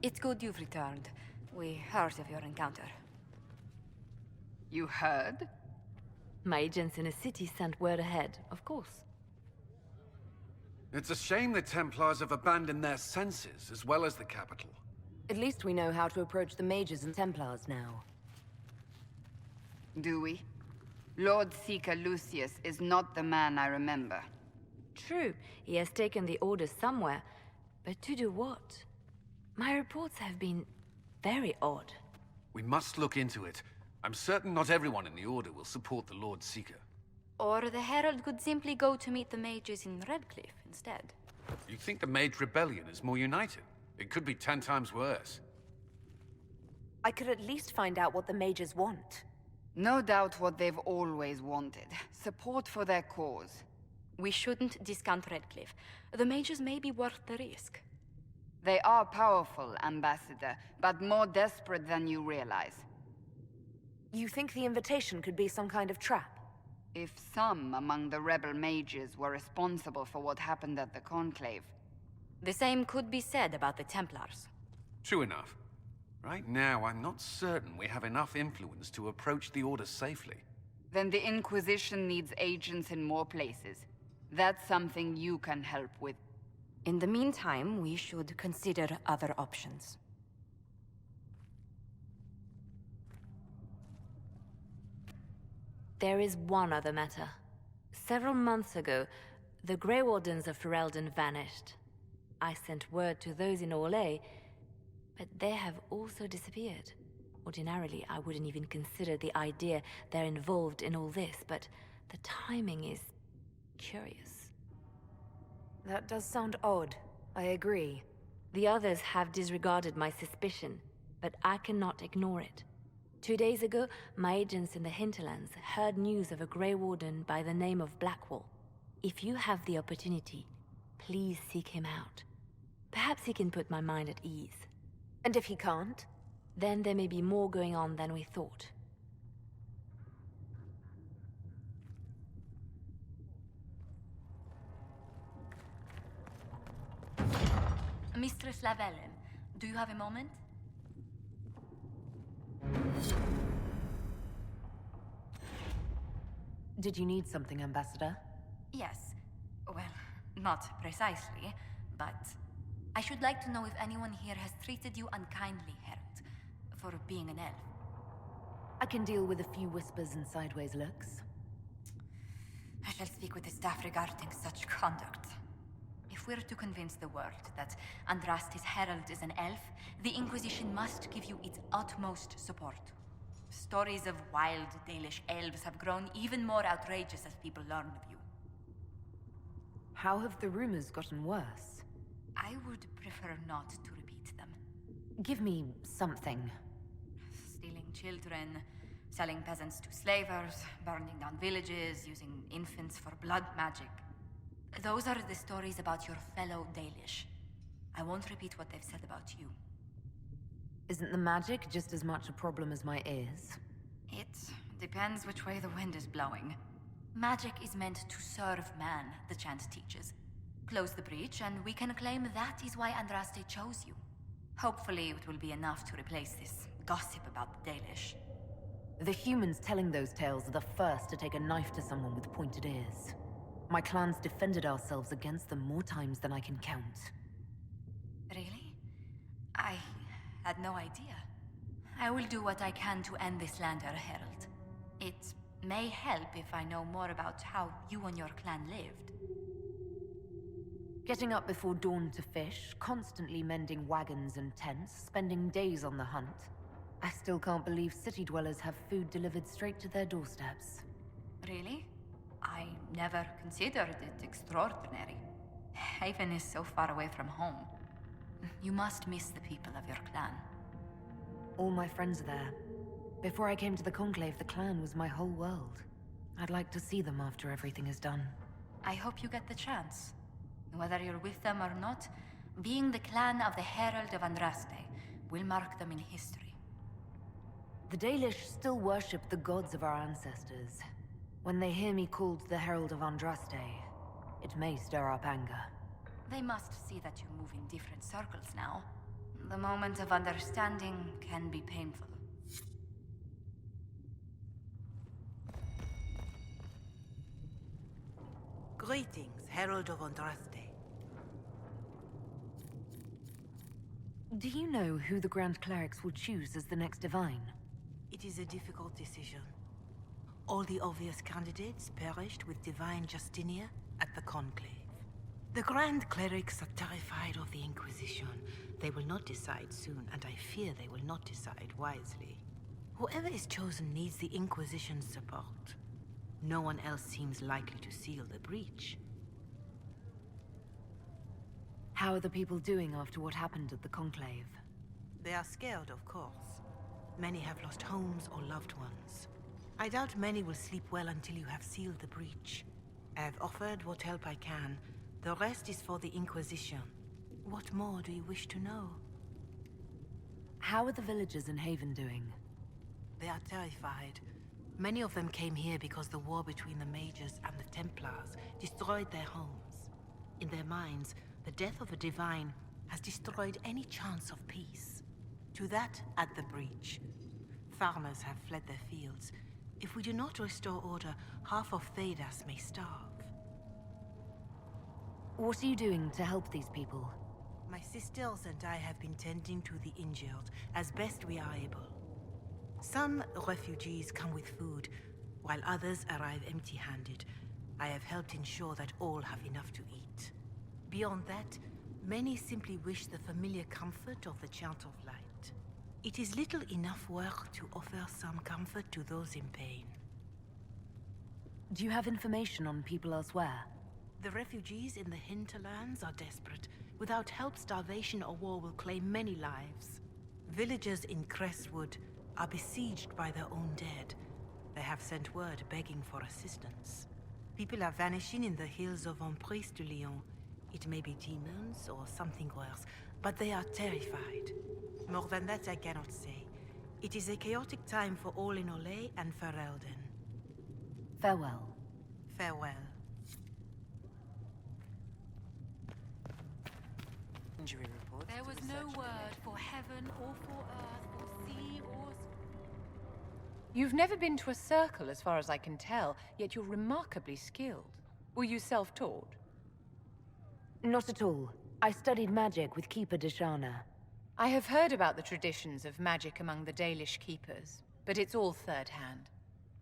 It's good you've returned. We heard of your encounter. You heard? My agents in the city sent word ahead, of course. It's a shame the Templars have abandoned their senses, as well as the capital. At least we know how to approach the mages and Templars now. Do we? Lord Seeker Lucius is not the man I remember. True, he has taken the orders somewhere, but to do what? My reports have been very odd. We must look into it. I'm certain not everyone in the Order will support the Lord Seeker. Or the Herald could simply go to meet the mages in Redcliffe instead. You think the Mage Rebellion is more united? It could be 10 times worse. I could at least find out what the mages want. No doubt what they've always wanted. Support for their cause. We shouldn't discount Redcliffe. The mages may be worth the risk. They are powerful, Ambassador, but more desperate than you realize. You think the invitation could be some kind of trap? If some among the rebel mages were responsible for what happened at the Conclave. The same could be said about the Templars. True enough. Right now, I'm not certain we have enough influence to approach the Order safely. Then the Inquisition needs agents in more places. That's something you can help with. In the meantime, we should consider other options. There is one other matter. Several months ago, the Grey Wardens of Ferelden vanished. I sent word to those in Orlais, but they have also disappeared. Ordinarily, I wouldn't even consider the idea they're involved in all this, but the timing is curious. That does sound odd. I agree. The others have disregarded my suspicion, but I cannot ignore it. 2 days ago, my agents in the hinterlands heard news of a Grey Warden by the name of Blackwall. If you have the opportunity, please seek him out. Perhaps he can put my mind at ease. And if he can't? Then there may be more going on than we thought. Mistress Lavellan, do you have a moment? Did you need something, Ambassador? Yes. Well, not precisely, but I should like to know if anyone here has treated you unkindly, Herald, for being an elf. I can deal with a few whispers and sideways looks. I shall speak with the staff regarding such conduct. If we're to convince the world that Andraste's Herald is an elf, the Inquisition must give you its utmost support. Stories of wild Dalish elves have grown even more outrageous as people learn of you. How have the rumors gotten worse? I would prefer not to repeat them. Give me something. Stealing children, selling peasants to slavers, burning down villages, using infants for blood magic. Those are the stories about your fellow Dalish. I won't repeat what they've said about you. Isn't the magic just as much a problem as my ears? It depends which way the wind is blowing. Magic is meant to serve man, the chant teaches. Close the breach, and we can claim that is why Andraste chose you. Hopefully it will be enough to replace this gossip about the Dalish. The humans telling those tales are the first to take a knife to someone with pointed ears. My clans defended ourselves against them more times than I can count. Really? I had no idea. I will do what I can to end this slander, Herald. It may help if I know more about how you and your clan lived. Getting up before dawn to fish, constantly mending wagons and tents, spending days on the hunt. I still can't believe city dwellers have food delivered straight to their doorsteps. Really? I never considered it extraordinary. Haven is so far away from home. You must miss the people of your clan. All my friends are there. Before I came to the Conclave, the clan was my whole world. I'd like to see them after everything is done. I hope you get the chance. Whether you're with them or not, being the clan of the Herald of Andraste will mark them in history. The Dalish still worship the gods of our ancestors. When they hear me called the Herald of Andraste, it may stir up anger. They must see that you move in different circles now. The moment of understanding can be painful. Greetings, Herald of Andraste. Do you know who the Grand Clerics will choose as the next Divine? It is a difficult decision. All the obvious candidates perished with Divine Justinia at the Conclave. The Grand Clerics are terrified of the Inquisition. They will not decide soon, and I fear they will not decide wisely. Whoever is chosen needs the Inquisition's support. No one else seems likely to seal the breach. How are the people doing after what happened at the Conclave? They are scared, of course. Many have lost homes or loved ones. I doubt many will sleep well until you have sealed the breach. I have offered what help I can. The rest is for the Inquisition. What more do you wish to know? How are the villagers in Haven doing? They are terrified. Many of them came here because the war between the mages and the Templars destroyed their homes. In their minds, the death of a divine has destroyed any chance of peace. To that, add the breach. Farmers have fled their fields. If we do not restore order, half of Thedas may starve. What are you doing to help these people? My sisters and I have been tending to the injured as best we are able. Some refugees come with food, while others arrive empty-handed. I have helped ensure that all have enough to eat. Beyond that, many simply wish the familiar comfort of the Chant of Light. It is little enough work to offer some comfort to those in pain. Do you have information on people elsewhere? The refugees in the hinterlands are desperate. Without help, starvation or war will claim many lives. Villagers in Crestwood are besieged by their own dead. They have sent word begging for assistance. People are vanishing in the hills of Emprise de Lyon. It may be demons or something worse, but they are terrified. More than that I cannot say. It is a chaotic time for all in Olay and Ferelden. Farewell. Farewell. Injury report. There was no word for heaven or for earth or sea or... You've never been to a circle, as far as I can tell, yet you're remarkably skilled. Were you self-taught? Not at all. I studied magic with Keeper Deshana. I have heard about the traditions of magic among the Dalish keepers, but it's all third-hand.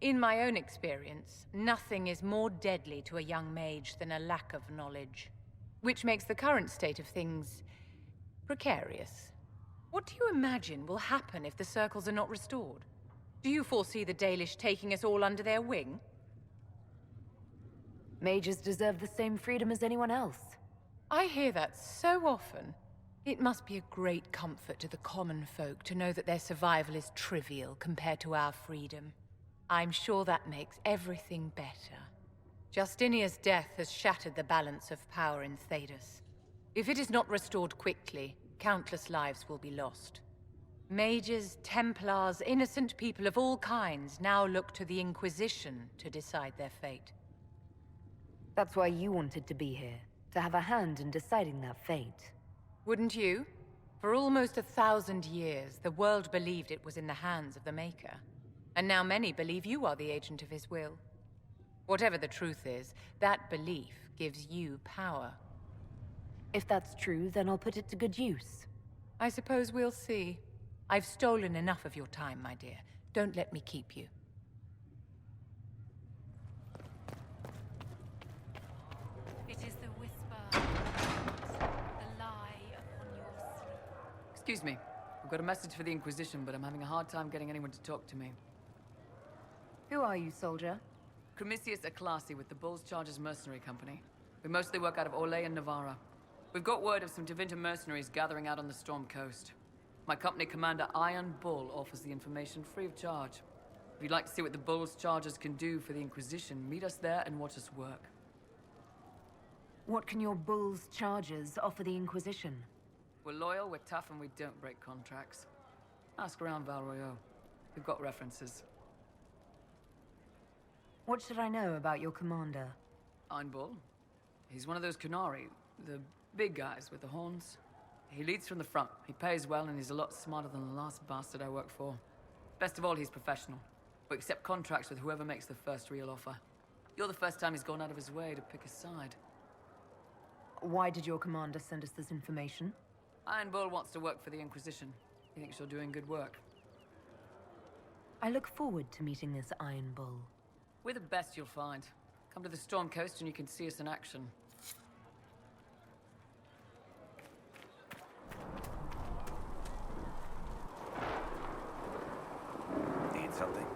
In my own experience, nothing is more deadly to a young mage than a lack of knowledge, which makes the current state of things precarious. What do you imagine will happen if the circles are not restored? Do you foresee the Dalish taking us all under their wing? Mages deserve the same freedom as anyone else. I hear that so often. It must be a great comfort to the common folk to know that their survival is trivial compared to our freedom. I'm sure that makes everything better. Justinia's death has shattered the balance of power in Thedas. If it is not restored quickly, countless lives will be lost. Mages, Templars, innocent people of all kinds now look to the Inquisition to decide their fate. That's why you wanted to be here, to have a hand in deciding that fate. Wouldn't you? For almost 1,000 years, the world believed it was in the hands of the Maker. And now many believe you are the agent of his will. Whatever the truth is, that belief gives you power. If that's true, then I'll put it to good use. I suppose we'll see. I've stolen enough of your time, my dear. Don't let me keep you. It is the whisper, the lie upon your sleep. Excuse me. I've got a message for the Inquisition, but I'm having a hard time getting anyone to talk to me. Who are you, soldier? Cremisius Aclasi with the Bulls Chargers Mercenary Company. We mostly work out of Olay and Navarra. We've got word of some Tevinter mercenaries gathering out on the Storm Coast. My company commander, Iron Bull, offers the information free of charge. If you'd like to see what the Bulls Chargers can do for the Inquisition, meet us there and watch us work. What can your Bull's Chargers offer the Inquisition? We're loyal, we're tough, and we don't break contracts. Ask around Val Royeaux. We've got references. What should I know about your commander? Iron Bull. He's one of those Kunari, the big guys with the horns. He leads from the front. He pays well, and he's a lot smarter than the last bastard I worked for. Best of all, he's professional. We accept contracts with whoever makes the first real offer. You're the first time he's gone out of his way to pick a side. Why did your commander send us this information? Iron Bull wants to work for the Inquisition. He thinks you're doing good work. I look forward to meeting this Iron Bull. We're the best you'll find. Come to the Storm Coast and you can see us in action. Need something?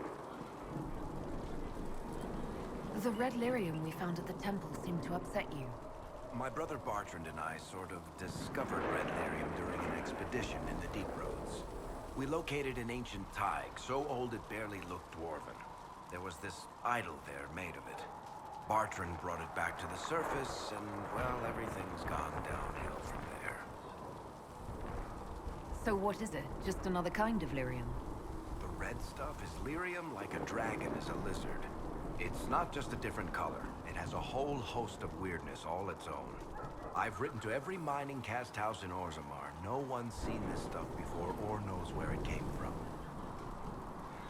The red lyrium we found at the temple seemed to upset you. My brother Bartrand and I sort of discovered red lyrium during an expedition in the Deep Roads. We located an ancient thaig, so old it barely looked dwarven. There was this idol there made of it. Bartrand brought it back to the surface, and, well, everything's gone downhill from there. So what is it? Just another kind of lyrium? The red stuff is lyrium like a dragon is a lizard. It's not just a different color. It has a whole host of weirdness all its own. I've written to every mining cast house in Orzammar. No one's seen this stuff before or knows where it came from.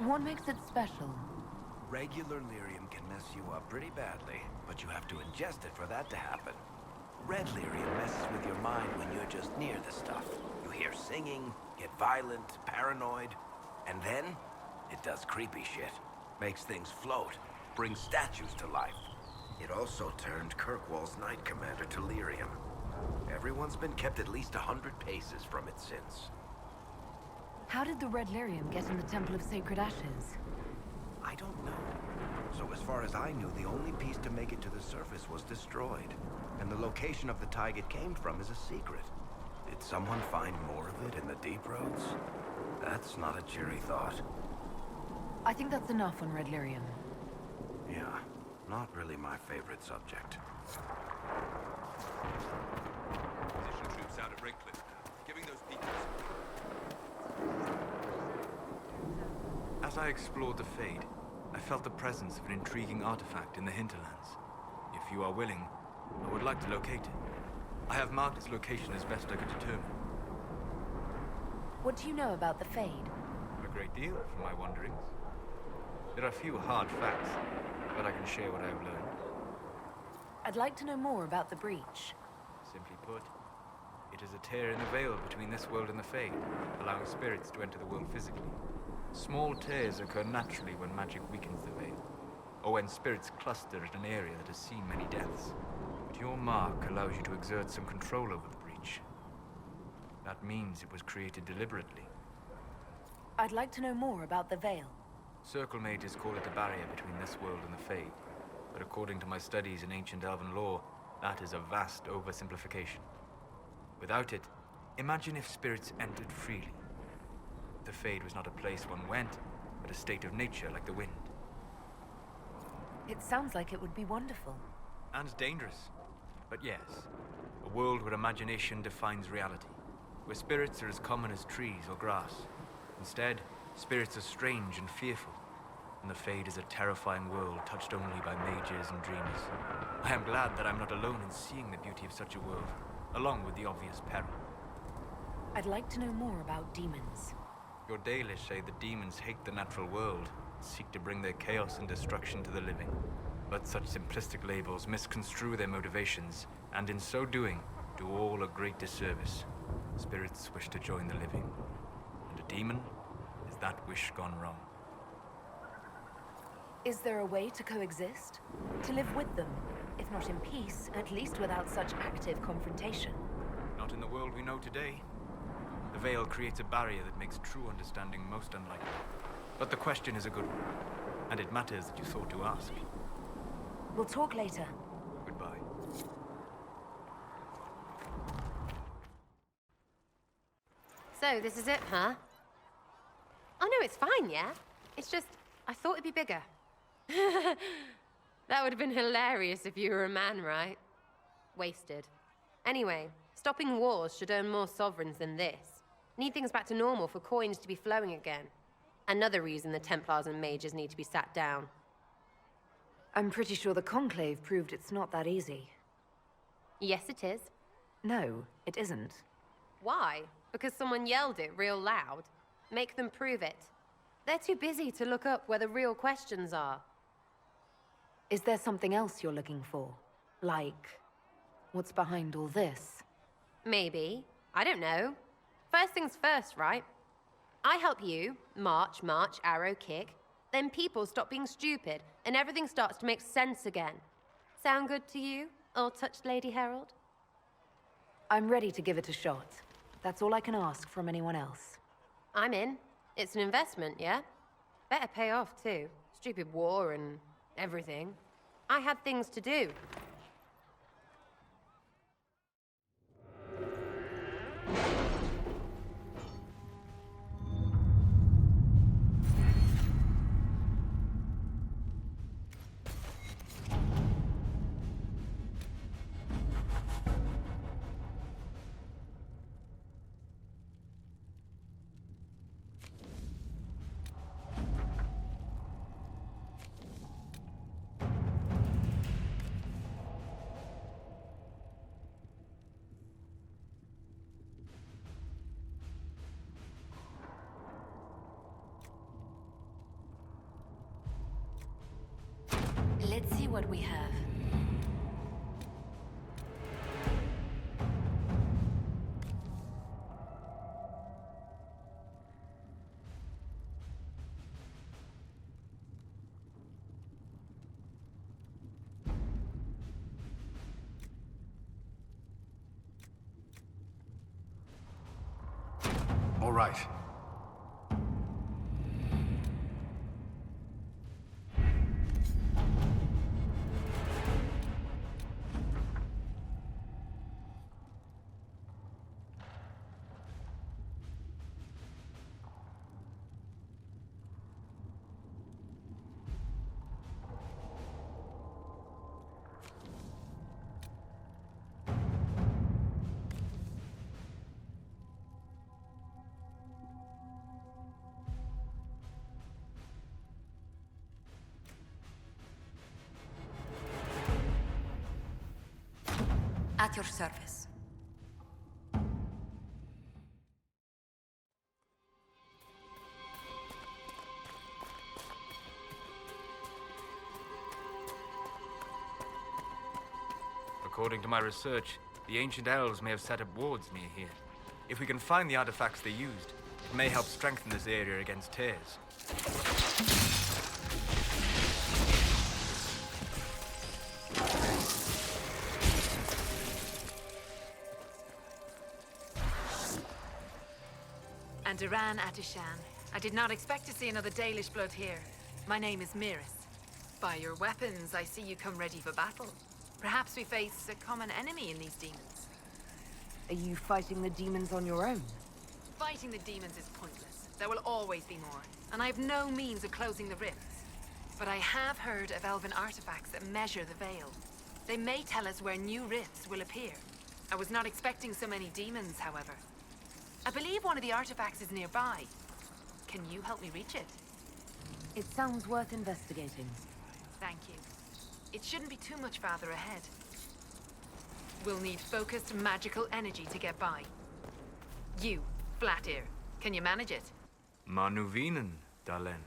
What makes it special? Regular lyrium can mess you up pretty badly, but you have to ingest it for that to happen. Red lyrium messes with your mind when you're just near the stuff. You hear singing, get violent, paranoid, and then it does creepy shit. Makes things float, brings statues to life. It also turned Kirkwall's Knight Commander to lyrium. Everyone's been kept at least 100 paces from it since. How did the red lyrium get in the Temple of Sacred Ashes? I don't know. So as far as I knew, the only piece to make it to the surface was destroyed. And the location of the thaig it came from is a secret. Did someone find more of it in the Deep Roads? That's not a cheery thought. I think that's enough on red lyrium. Yeah, not really my favorite subject. Inquisition troops out at Redcliffe, giving those people. As I explored the Fade, I felt the presence of an intriguing artifact in the hinterlands. If you are willing, I would like to locate it. I have marked its location as best I could determine. What do you know about the Fade? A great deal from my wanderings. There are few hard facts, but I can share what I have learned. I'd like to know more about the breach. Simply put, it is a tear in the veil between this world and the Fade, allowing spirits to enter the world physically. Small tears occur naturally when magic weakens the veil, or when spirits cluster at an area that has seen many deaths. But your mark allows you to exert some control over the breach. That means it was created deliberately. I'd like to know more about the veil. Circle mages call it a barrier between this world and the Fade, but according to my studies in ancient elven lore, that is a vast oversimplification. Without it, imagine if spirits entered freely. The Fade was not a place one went, but a state of nature like the wind. It sounds like it would be wonderful. And dangerous. But yes, a world where imagination defines reality, where spirits are as common as trees or grass. Instead, spirits are strange and fearful, and the Fade is a terrifying world touched only by mages and dreamers. I am glad that I'm not alone in seeing the beauty of such a world, along with the obvious peril. I'd like to know more about demons. Your Dalish say the demons hate the natural world, seek to bring their chaos and destruction to the living. But such simplistic labels misconstrue their motivations, and in so doing, do all a great disservice. Spirits wish to join the living, and a demon is that wish gone wrong. Is there a way to coexist? To live with them? If not in peace, at least without such active confrontation? Not in the world we know today. The veil creates a barrier that makes true understanding most unlikely. But the question is a good one, and it matters that you thought to ask. We'll talk later. Goodbye. So, this is it, huh? Oh no, it's fine, yeah? It's just, I thought it'd be bigger. That would have been hilarious if you were a man, right? Wasted. Anyway, stopping wars should earn more sovereigns than this. Need things back to normal for coins to be flowing again. Another reason the Templars and mages need to be sat down. I'm pretty sure the Conclave proved it's not that easy. Yes, it is. No, it isn't. Why? Because someone yelled it real loud? Make them prove it. They're too busy to look up where the real questions are. Is there something else you're looking for? Like, what's behind all this? Maybe. I don't know. First things first, right? I help you, march, arrow, kick. Then people stop being stupid, and everything starts to make sense again. Sound good to you, old-touched Lady Herald? I'm ready to give it a shot. That's all I can ask from anyone else. I'm in. It's an investment, yeah? Better pay off, too. Stupid war and everything. I had things to do. Let's see what we have. All right. At your service. According to my research, the ancient elves may have set up wards near here. If we can find the artifacts they used, it may help strengthen this area against tears. And Duran Atishan. I did not expect to see another Dalish blood here. My name is Miris. By your weapons, I see you come ready for battle. Perhaps we face a common enemy in these demons. Are you fighting the demons on your own? Fighting the demons is pointless. There will always be more, and I have no means of closing the rifts. But I have heard of elven artifacts that measure the veil. They may tell us where new rifts will appear. I was not expecting so many demons, however. I believe one of the artifacts is nearby. Can you help me reach it? It sounds worth investigating. Thank you. It shouldn't be too much farther ahead. We'll need focused magical energy to get by. You, Flatear, can you manage it? Manuvinen, Dalen.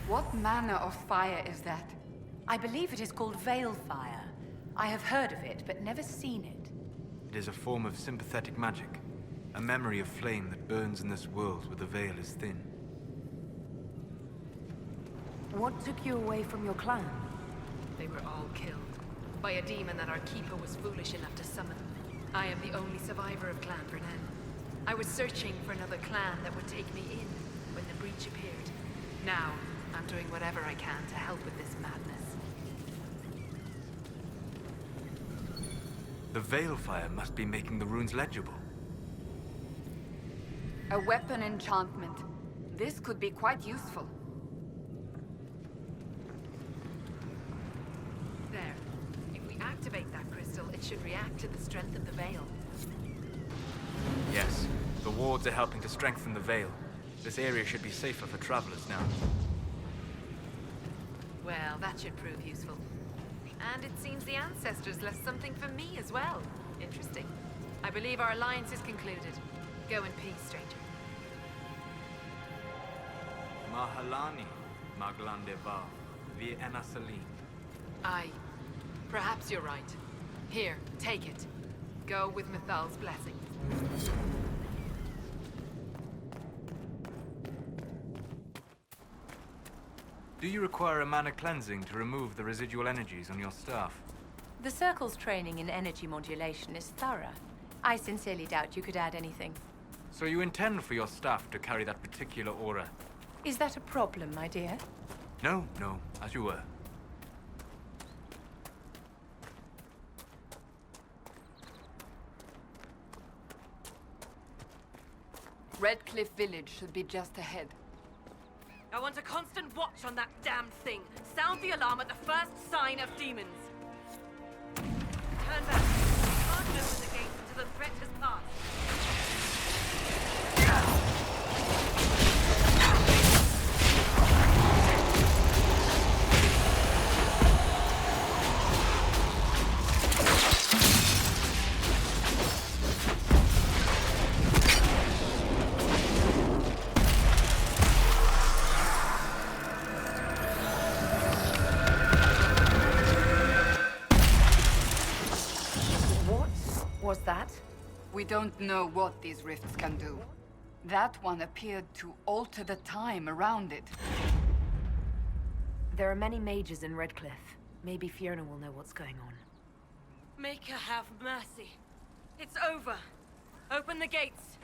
What manner of fire is that? I believe it is called Veil Fire. I have heard of it, but never seen it. It is a form of sympathetic magic. A memory of flame that burns in this world where the veil is thin. What took you away from your clan? They were all killed by a demon that our keeper was foolish enough to summon. I am the only survivor of Clan Vernen. I was searching for another clan that would take me in when the breach appeared. Now, I'm doing whatever I can to help with this madness. The veil fire must be making the runes legible. A weapon enchantment. This could be quite useful. it should react to the strength of the Veil. Yes, the wards are helping to strengthen the Veil. This area should be safer for travelers now. Well, that should prove useful. And it seems the ancestors left something for me as well. Interesting. I believe our alliance is concluded. Go in peace, stranger. Mahalani, Maglandeva, Vi Enasalim. Aye. Perhaps you're right. Here, take it. Go with Mithal's blessing. Do you require a mana cleansing to remove the residual energies on your staff? The Circle's training in energy modulation is thorough. I sincerely doubt you could add anything. So you intend for your staff to carry that particular aura? Is that a problem, my dear? No, as you were. Redcliffe village should be just ahead. I want a constant watch on that damned thing. Sound the alarm at the first sign of demons. Turn back. Can't open the gates until the threat has passed. Was that? We don't know what these rifts can do. That one appeared to alter the time around it. There are many mages in Redcliffe. Maybe Fiona will know what's going on. Make her have mercy. It's over. Open the gates.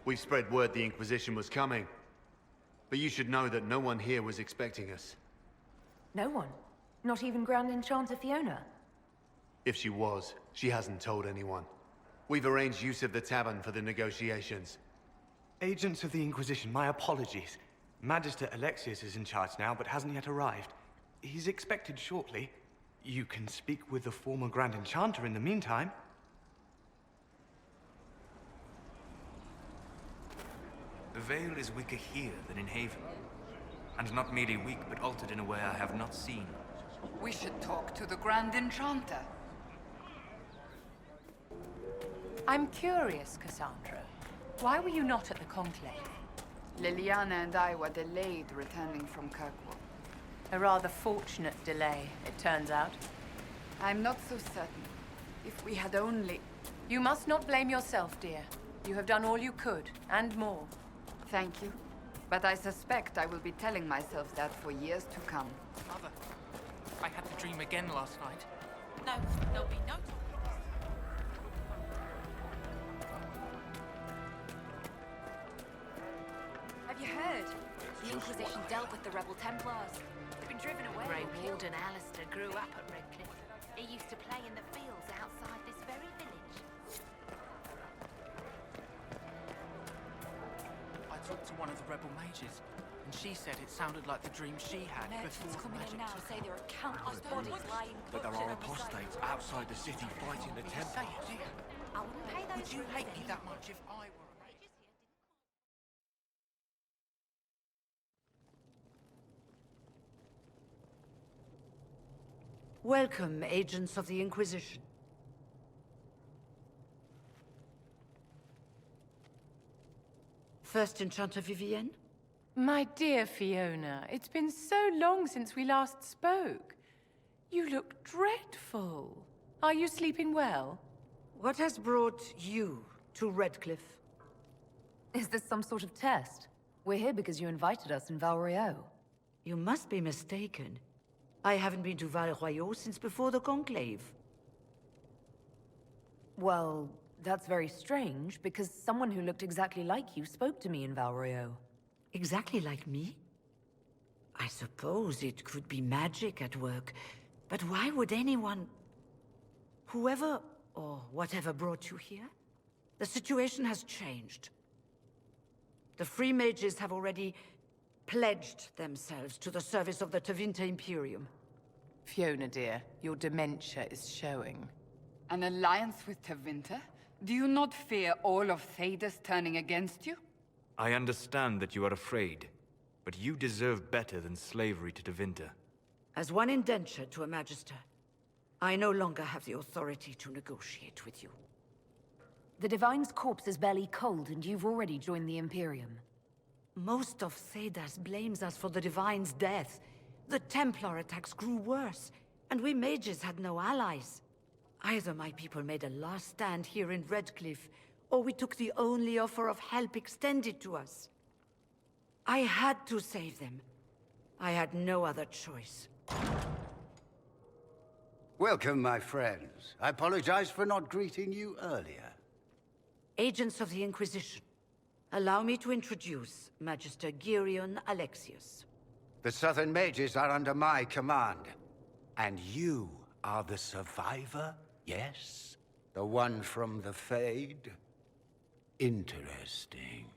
We spread word the Inquisition was coming. But you should know that no one here was expecting us. No one? Not even Grand Enchanter Fiona? If she was, she hasn't told anyone. We've arranged use of the tavern for the negotiations. Agents of the Inquisition, my apologies. Magister Alexius is in charge now, but hasn't yet arrived. He's expected shortly. You can speak with the former Grand Enchanter in the meantime. The Veil is weaker here than in Haven. And not merely weak, but altered in a way I have not seen. We should talk to the Grand Enchanter. I'm curious, Cassandra. Why were you not at the Conclave? Liliana and I were delayed returning from Kirkwall. A rather fortunate delay, it turns out. I'm not so certain. If we had only... You must not blame yourself, dear. You have done all you could, and more. Thank you. But I suspect I will be telling myself that for years to come. Mother, I had the dream again last night. No, there'll be no... Have you heard? The Inquisition dealt with the rebel Templars. They've been driven away. Grey Warden Alistair grew up at Redcliffe. He used to play in the fields outside this very village. I talked to one of the rebel mages, and she said it sounded like the dream she had before the coming in magic now took say her. there are countless bodies lying. But there are apostates outside the city fighting the Say Templars. it, dear. I wouldn't pay those Would you for hate anything. me that much if I were a mage? Welcome, agents of the Inquisition. First Enchanter Vivienne? My dear Fiona, it's been so long since we last spoke. You look dreadful. Are you sleeping well? What has brought you to Redcliffe? Is this some sort of test? We're here because you invited us in Val Royeaux. You must be mistaken. I haven't been to Val Royeaux since before the Conclave. Well, that's very strange, because someone who looked exactly like you spoke to me in Val Royeaux. Exactly like me? I suppose it could be magic at work, but why would anyone... Whoever or whatever brought you here? The situation has changed. The free mages have already pledged themselves to the service of the Tevinter Imperium. Fiona, dear, your dementia is showing. An alliance with Tevinter? Do you not fear all of Thedas turning against you? I understand that you are afraid, but you deserve better than slavery to Tevinter. As one indentured to a Magister, I no longer have the authority to negotiate with you. The Divine's corpse is barely cold, and you've already joined the Imperium. Most of Thedas blames us for the Divine's death. The Templar attacks grew worse, and we mages had no allies. Either my people made a last stand here in Redcliffe, or we took the only offer of help extended to us. I had to save them. I had no other choice. Welcome, my friends. I apologize for not greeting you earlier. Agents of the Inquisition, allow me to introduce Magister Girion Alexius. The Southern Mages are under my command. And you are the survivor, yes? The one from the Fade? Interesting.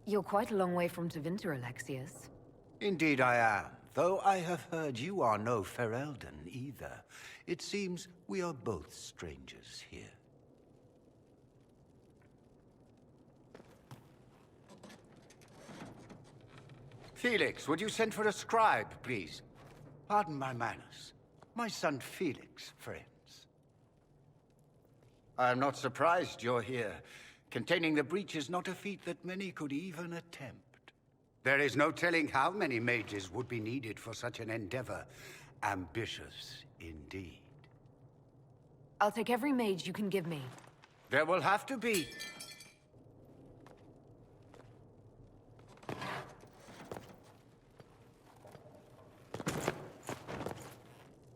You're quite a long way from Tevinter, Alexius. Indeed I am, though I have heard you are no Ferelden either. It seems we are both strangers here. Felix, would you send for a scribe, please? Pardon my manners. My son Felix, friends. I am not surprised you're here. Containing the breach is not a feat that many could even attempt. There is no telling how many mages would be needed for such an endeavor. Ambitious, indeed. I'll take every mage you can give me. There will have to be.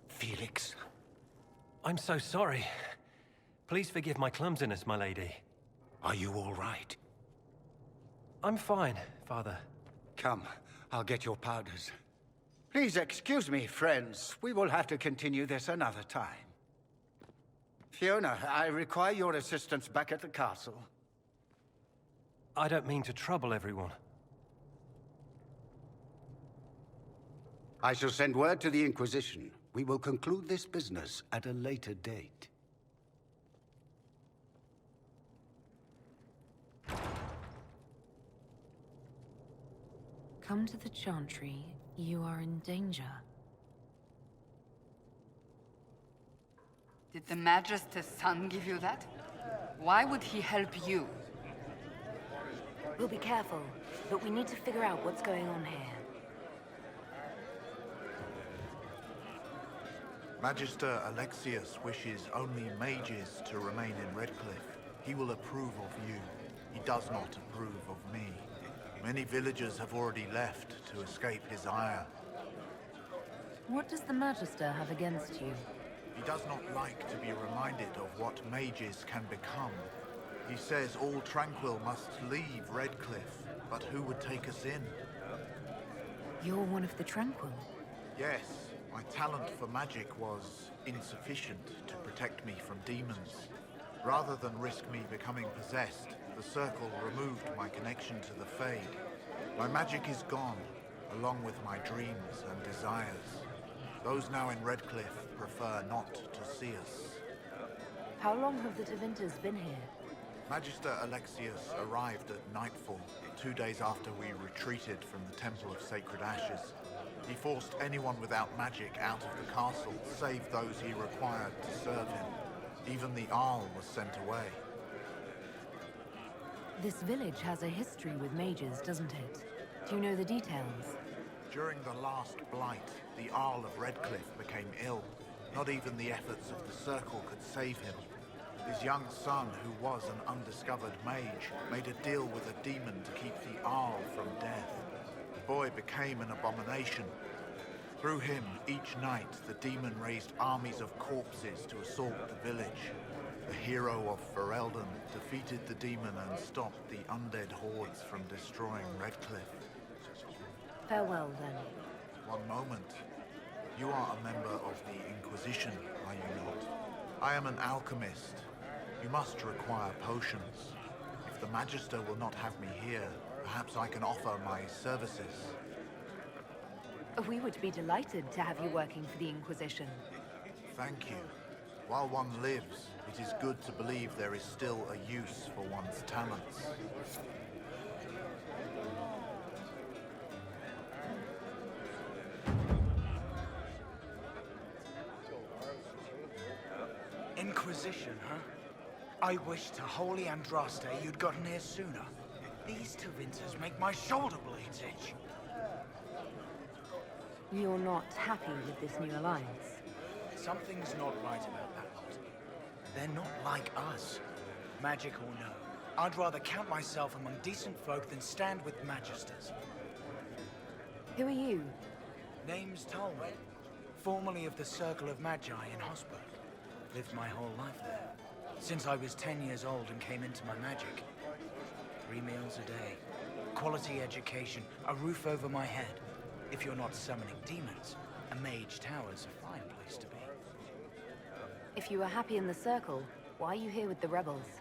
Felix. I'm so sorry. Please forgive my clumsiness, my lady. Are you all right? I'm fine, Father. Come, I'll get your powders. Please excuse me, friends. We will have to continue this another time. Fiona, I require your assistance back at the castle. I don't mean to trouble everyone. I shall send word to the Inquisition. We will conclude this business at a later date. Come to the Chantry. You are in danger. Did the Magister's son give you that? Why would he help you? We'll be careful, but we need to figure out what's going on here. Magister Alexius wishes only mages to remain in Redcliffe. He will approve of you. He does not approve of me. Many villagers have already left to escape his ire. What does the Magister have against you? He does not like to be reminded of what mages can become. He says all Tranquil must leave Redcliffe, but who would take us in? You're one of the Tranquil. Yes, my talent for magic was insufficient to protect me from demons. Rather than risk me becoming possessed, the Circle removed my connection to the Fade. My magic is gone, along with my dreams and desires. Those now in Redcliffe prefer not to see us. How long have the Tevinters been here? Magister Alexius arrived at nightfall, 2 days after we retreated from the Temple of Sacred Ashes. He forced anyone without magic out of the castle, save those he required to serve him. Even the Arl was sent away. This village has a history with mages, doesn't it? Do you know the details? During the last blight, the Arl of Redcliffe became ill. Not even the efforts of the Circle could save him. His young son, who was an undiscovered mage, made a deal with a demon to keep the Arl from death. The boy became an abomination. Through him, each night, the demon raised armies of corpses to assault the village. The hero of Ferelden defeated the demon and stopped the undead hordes from destroying Redcliffe. Farewell, then. One moment. You are a member of the Inquisition, are you not? I am an alchemist. You must require potions. If the Magister will not have me here, Perhaps I can offer my services. We would be delighted to have you working for the Inquisition. Thank you. While one lives, it is good to believe there is still a use for one's talents. Inquisition, huh? I wish to Holy Andraste you'd gotten here sooner. These Tevinters make my shoulder blades itch. You're not happy with this new alliance? Something's not right about that lot. They're not like us. Magic or no, I'd rather count myself among decent folk than stand with magisters. Who are you? Name's Talwyn, formerly of the Circle of Magi in Hosberg. Lived my whole life there. Since I was 10 years old and came into my magic. 3 meals a day, quality education, a roof over my head. If you're not summoning demons, a mage tower's a fine place to be. If you were happy in the Circle, why are you here with the rebels?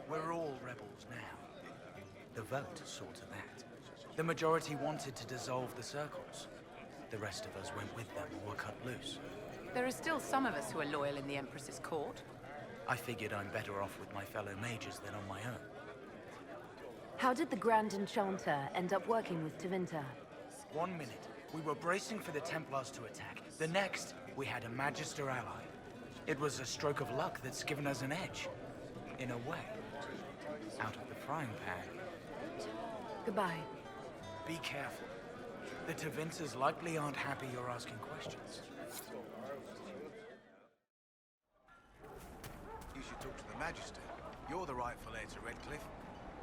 We're all rebels now. The vote saw to that. The majority wanted to dissolve the circles. The rest of us went with them or were cut loose. There are still some of us who are loyal in the Empress's court. I figured I'm better off with my fellow mages than on my own. How did the Grand Enchanter end up working with Tevinter? 1 minute, we were bracing for the Templars to attack. The next, we had a Magister ally. It was a stroke of luck that's given us an edge. In a way. Out of the frying pan. Goodbye. Be careful. The Tevinters likely aren't happy you're asking questions. You should talk to the Magister. You're the rightful heir to Redcliffe.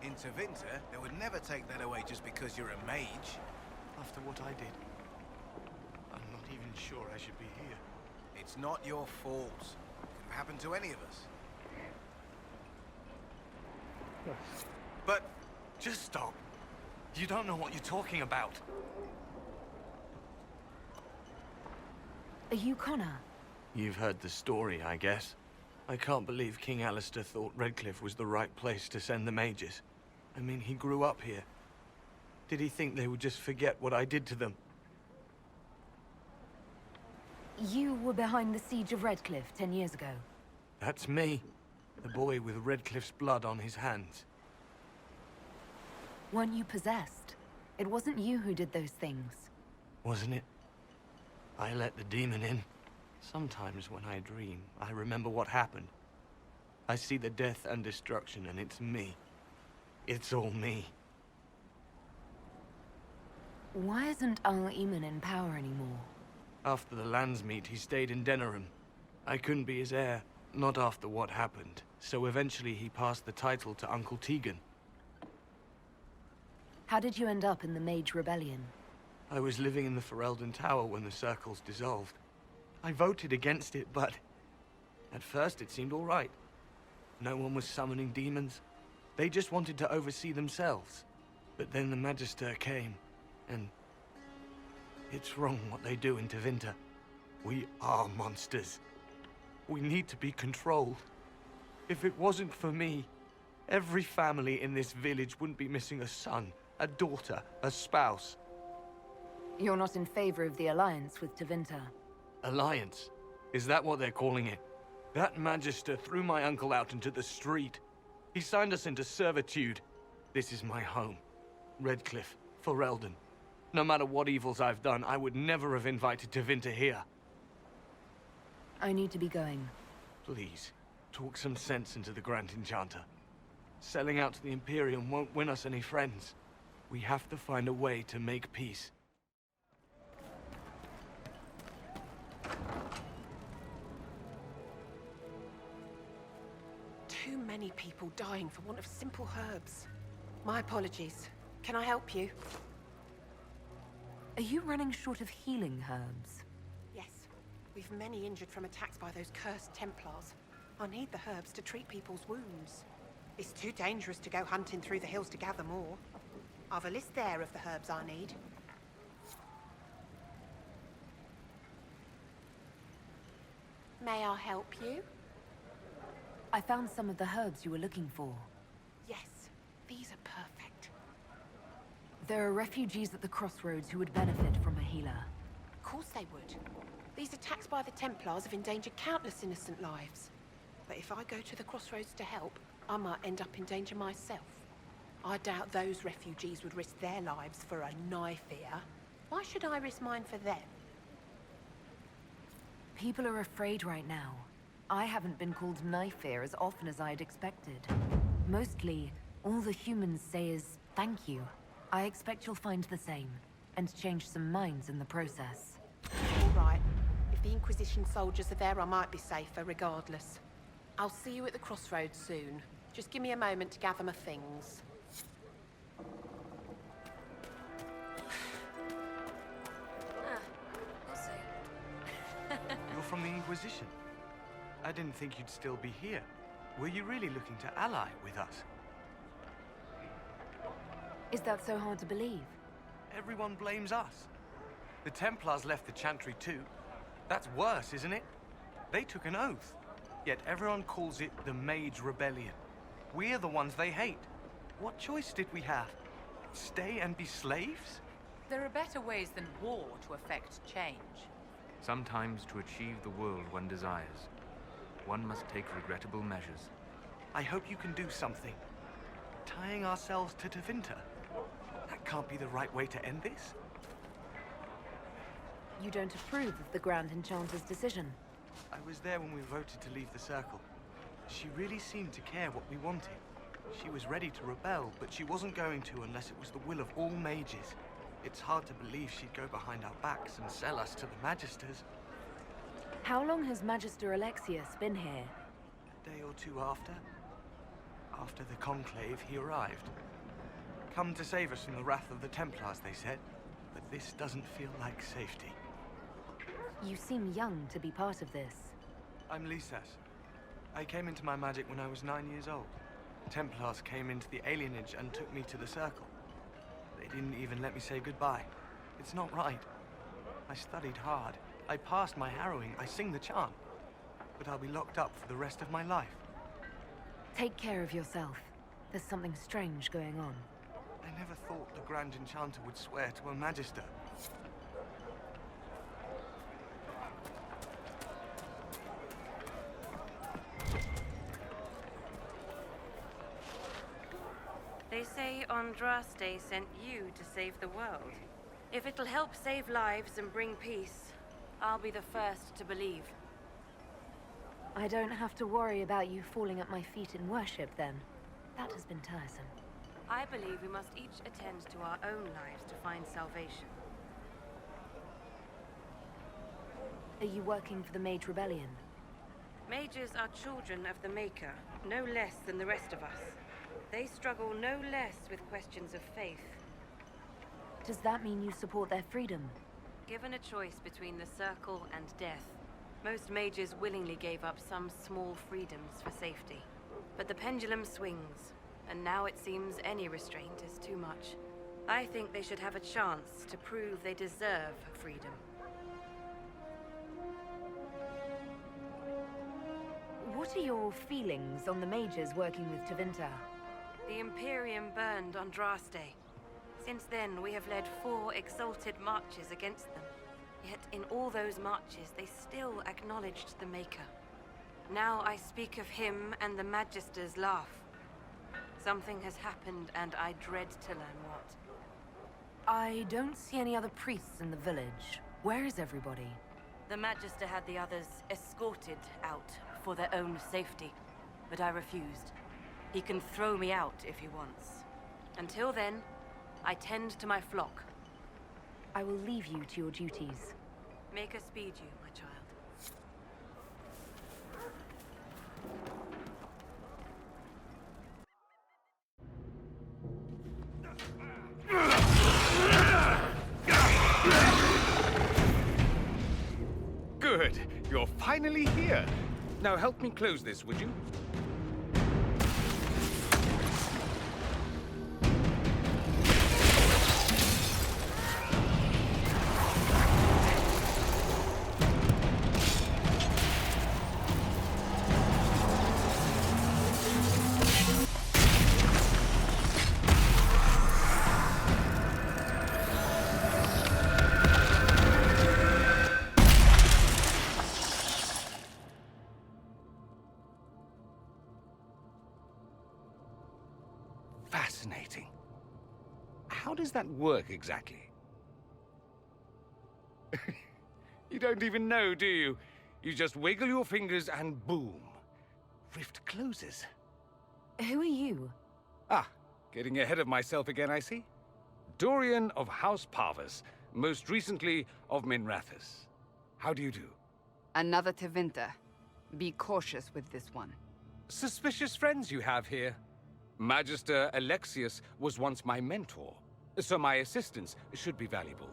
In Tevinter, they would never take that away just because you're a mage. After what I did, I'm not even sure I should be here. It's not your fault. It could have happened to any of us. But just stop. You don't know what you're talking about. Are you Connor? You've heard the story, I guess. I can't believe King Alistair thought Redcliffe was the right place to send the mages. I mean, he grew up here. Did he think they would just forget what I did to them? You were behind the siege of Redcliffe 10 years ago. That's me. The boy with Redcliffe's blood on his hands. Weren't you possessed? It wasn't you who did those things. Wasn't it? I let the demon in. Sometimes when I dream, I remember what happened. I see the death and destruction, and it's me. It's all me. Why isn't Al-Eamon in power anymore? After the lands meet, he stayed in Denerim. I couldn't be his heir, not after what happened. So eventually he passed the title to Uncle Tegan. How did you end up in the Mage Rebellion? I was living in the Ferelden Tower when the circles dissolved. I voted against it, but at first it seemed all right. No one was summoning demons. They just wanted to oversee themselves. But then the Magister came, and it's wrong what they do in Tevinter. We are monsters. We need to be controlled. If it wasn't for me, every family in this village wouldn't be missing a son, a daughter, a spouse. You're not in favor of the alliance with Tevinter? Alliance? Is that what they're calling it? That Magister threw my uncle out into the street. He signed us into servitude. This is my home. Redcliffe, Ferelden. No matter what evils I've done, I would never have invited Tevinter here. I need to be going. Please, talk some sense into the Grand Enchanter. Selling out to the Imperium won't win us any friends. We have to find a way to make peace. Too many people dying for want of simple herbs. My apologies. Can I help you? Are you running short of healing herbs? Yes. We've many injured from attacks by those cursed Templars. I need the herbs to treat people's wounds. It's too dangerous to go hunting through the hills to gather more. I've a list there of the herbs I need. May I help you? I found some of the herbs you were looking for. Yes, these are perfect. There are refugees at the crossroads who would benefit from a healer. Of course they would. These attacks by the Templars have endangered countless innocent lives. But if I go to the crossroads to help, I might end up in danger myself. I doubt those refugees would risk their lives for a knife here. Why should I risk mine for them? People are afraid right now. I haven't been called knife here as often as I'd expected. Mostly, all the humans say is thank you. I expect you'll find the same, and change some minds in the process. All right. If the Inquisition soldiers are there, I might be safer regardless. I'll see you at the crossroads soon. Just give me a moment to gather my things. We'll see. You're from the Inquisition. I didn't think you'd still be here. Were you really looking to ally with us? Is that so hard to believe? Everyone blames us. The Templars left the Chantry too. That's worse, isn't it? They took an oath. Yet everyone calls it the Mage Rebellion. We're the ones they hate. What choice did we have? Stay and be slaves? There are better ways than war to affect change. Sometimes to achieve the world one desires, one must take regrettable measures. I hope you can do something. Tying ourselves to Tevinter. That can't be the right way to end this. You don't approve of the Grand Enchanter's decision? I was there when we voted to leave the Circle. She really seemed to care what we wanted. She was ready to rebel, but she wasn't going to unless it was the will of all mages. It's hard to believe she'd go behind our backs and sell us to the Magisters. How long has Magister Alexius been here? A day or two after. After the Conclave, he arrived. Come to save us from the wrath of the Templars, they said. But this doesn't feel like safety. You seem young to be part of this. I'm Lisas. I came into my magic when I was 9 years old. Templars came into the alienage and took me to the Circle. They didn't even let me say goodbye. It's not right. I studied hard. I passed my harrowing. I sing the chant. But I'll be locked up for the rest of my life. Take care of yourself. There's something strange going on. I never thought the Grand Enchanter would swear to a Magister. They say Andraste sent you to save the world. If it'll help save lives and bring peace, I'll be the first to believe. I don't have to worry about you falling at my feet in worship, then. That has been tiresome. I believe we must each attend to our own lives to find salvation. Are you working for the Mage Rebellion? Mages are children of the Maker, no less than the rest of us. They struggle no less with questions of faith. Does that mean you support their freedom? Given a choice between the Circle and death, most mages willingly gave up some small freedoms for safety. But the pendulum swings, and now it seems any restraint is too much. I think they should have a chance to prove they deserve freedom. What are your feelings on the mages working with Tevinter? The Imperium burned Andraste. Since then, we have led 4 exalted marches against them. Yet in all those marches, they still acknowledged the Maker. Now I speak of him and the Magisters laugh. Something has happened, and I dread to learn what. I don't see any other priests in the village. Where is everybody? The Magister had the others escorted out for their own safety, but I refused. He can throw me out if he wants. Until then, I tend to my flock. I will leave you to your duties. Make us speed you, my child. Good. You're finally here. Now help me close this, would you? Fascinating. How does that work exactly? You don't even know, do you? You just wiggle your fingers and boom. Rift closes. Who are you? Ah, getting ahead of myself again, I see. Dorian of House Parvus, most recently of Minrathous. How do you do? Another Tevinter. Be cautious with this one. Suspicious friends you have here. Magister Alexius was once my mentor, so my assistance should be valuable,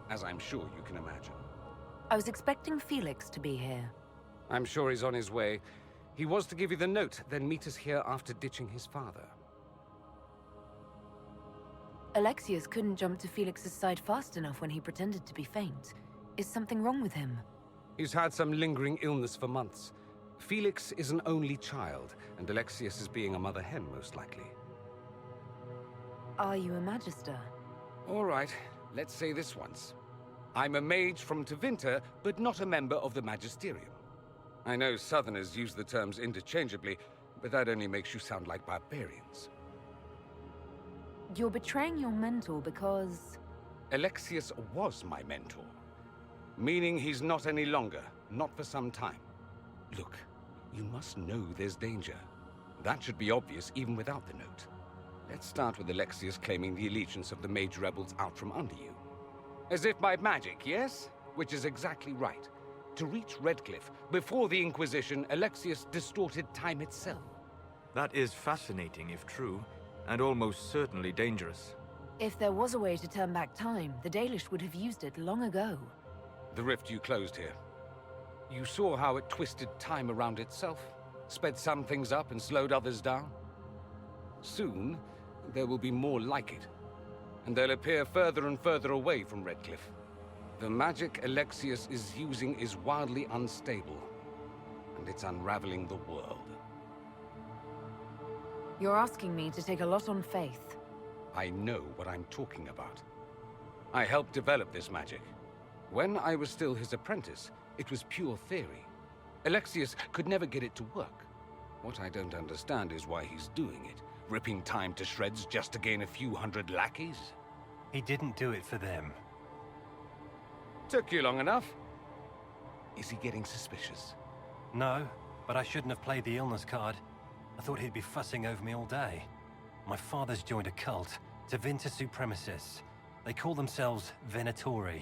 as I'm sure you can imagine. I was expecting Felix to be here. I'm sure he's on his way. He was to give you the note, then meet us here after ditching his father. Alexius couldn't jump to Felix's side fast enough when he pretended to be faint. Is something wrong with him? He's had some lingering illness for months. Felix is an only child, and Alexius is being a mother hen, most likely. Are you a Magister? All right, let's say this once. I'm a mage from Tevinter, but not a member of the Magisterium. I know Southerners use the terms interchangeably, but that only makes you sound like barbarians. You're betraying your mentor because... Alexius was my mentor. Meaning he's not any longer, not for some time. Look, you must know there's danger. That should be obvious even without the note. Let's start with Alexius claiming the allegiance of the mage rebels out from under you. As if by magic, yes? Which is exactly right. To reach Redcliffe, before the Inquisition, Alexius distorted time itself. That is fascinating if true, and almost certainly dangerous. If there was a way to turn back time, the Dalish would have used it long ago. The rift you closed here. You saw how it twisted time around itself, sped some things up and slowed others down. Soon, there will be more like it, and they'll appear further and further away from Redcliffe. The magic Alexius is using is wildly unstable, and it's unraveling the world. You're asking me to take a lot on faith. I know what I'm talking about. I helped develop this magic. When I was still his apprentice, it was pure theory. Alexius could never get it to work. What I don't understand is why he's doing it, ripping time to shreds just to gain a few hundred lackeys. He didn't do it for them. Took you long enough. Is he getting suspicious? No, but I shouldn't have played the illness card. I thought he'd be fussing over me all day. My father's joined a cult, Tevinter Supremacists. They call themselves Venatori.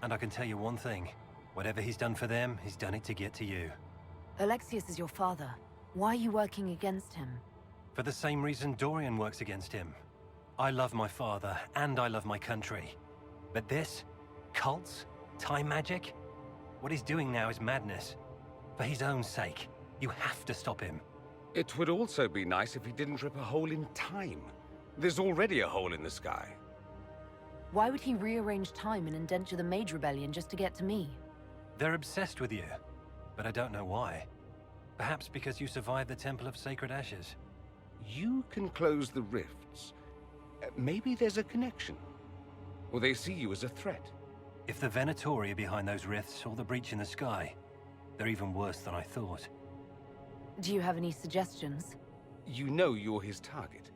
And I can tell you one thing. Whatever he's done for them, he's done it to get to you. Alexius is your father. Why are you working against him? For the same reason Dorian works against him. I love my father, and I love my country. But this? Cults? Time magic? What he's doing now is madness. For his own sake, you have to stop him. It would also be nice if he didn't rip a hole in time. There's already a hole in the sky. Why would he rearrange time and indenture the Mage Rebellion just to get to me? They're obsessed with you, but I don't know why. Perhaps because you survived the Temple of Sacred Ashes. You can close the rifts. Maybe there's a connection. Or they see you as a threat. If the Venatori are behind those rifts or the breach in the sky, they're even worse than I thought. Do you have any suggestions? You know you're his target.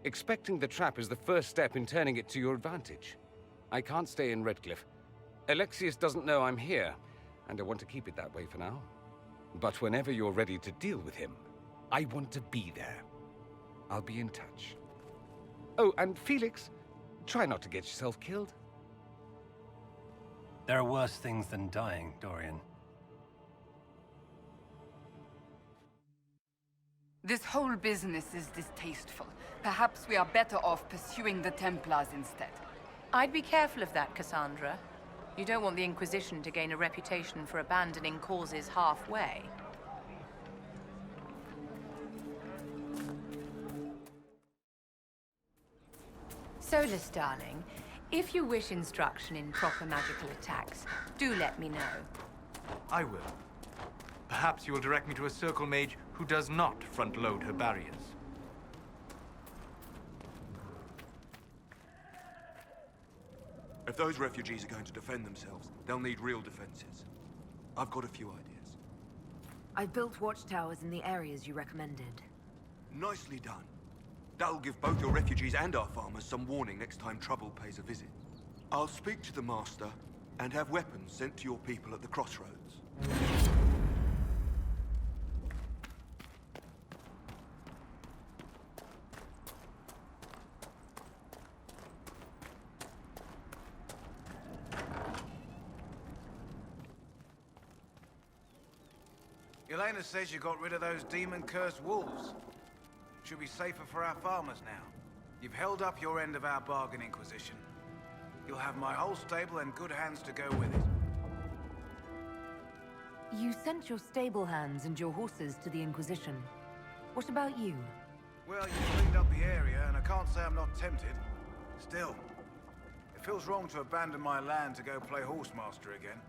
Expecting the trap is the first step in turning it to your advantage. I can't stay in Redcliffe. Alexius doesn't know I'm here, and I want to keep it that way for now. But whenever you're ready to deal with him, I want to be there. I'll be in touch. Oh, and Felix, try not to get yourself killed. There are worse things than dying, Dorian. This whole business is distasteful. Perhaps we are better off pursuing the Templars instead. I'd be careful of that, Cassandra. You don't want the Inquisition to gain a reputation for abandoning causes halfway. Solus, darling, if you wish instruction in proper magical attacks, do let me know. I will. Perhaps you will direct me to a circle mage who does not front-load her barriers. If those refugees are going to defend themselves, they'll need real defenses. I've got a few ideas. I built watchtowers in the areas you recommended. Nicely done. That'll give both your refugees and our farmers some warning next time trouble pays a visit. I'll speak to the Master and have weapons sent to your people at the crossroads. Elena says you got rid of those demon-cursed wolves. Should be safer for our farmers now. You've held up your end of our bargain, Inquisition. You'll have my whole stable and good hands to go with it. You sent your stable hands and your horses to the Inquisition. What about you? Well, you cleaned up the area, and I can't say I'm not tempted. Still, it feels wrong to abandon my land to go play horsemaster again.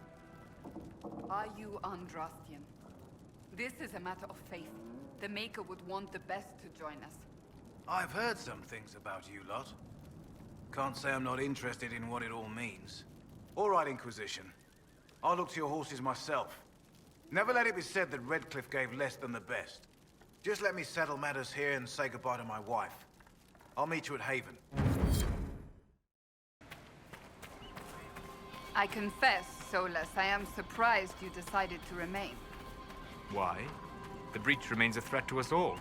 Are you Andrastian? This is a matter of faith. The Maker would want the best to join us. I've heard some things about you lot. Can't say I'm not interested in what it all means. All right, Inquisition. I'll look to your horses myself. Never let it be said that Redcliffe gave less than the best. Just let me settle matters here and say goodbye to my wife. I'll meet you at Haven. I confess, Solus, I am surprised you decided to remain. Why? The breach remains a threat to us all.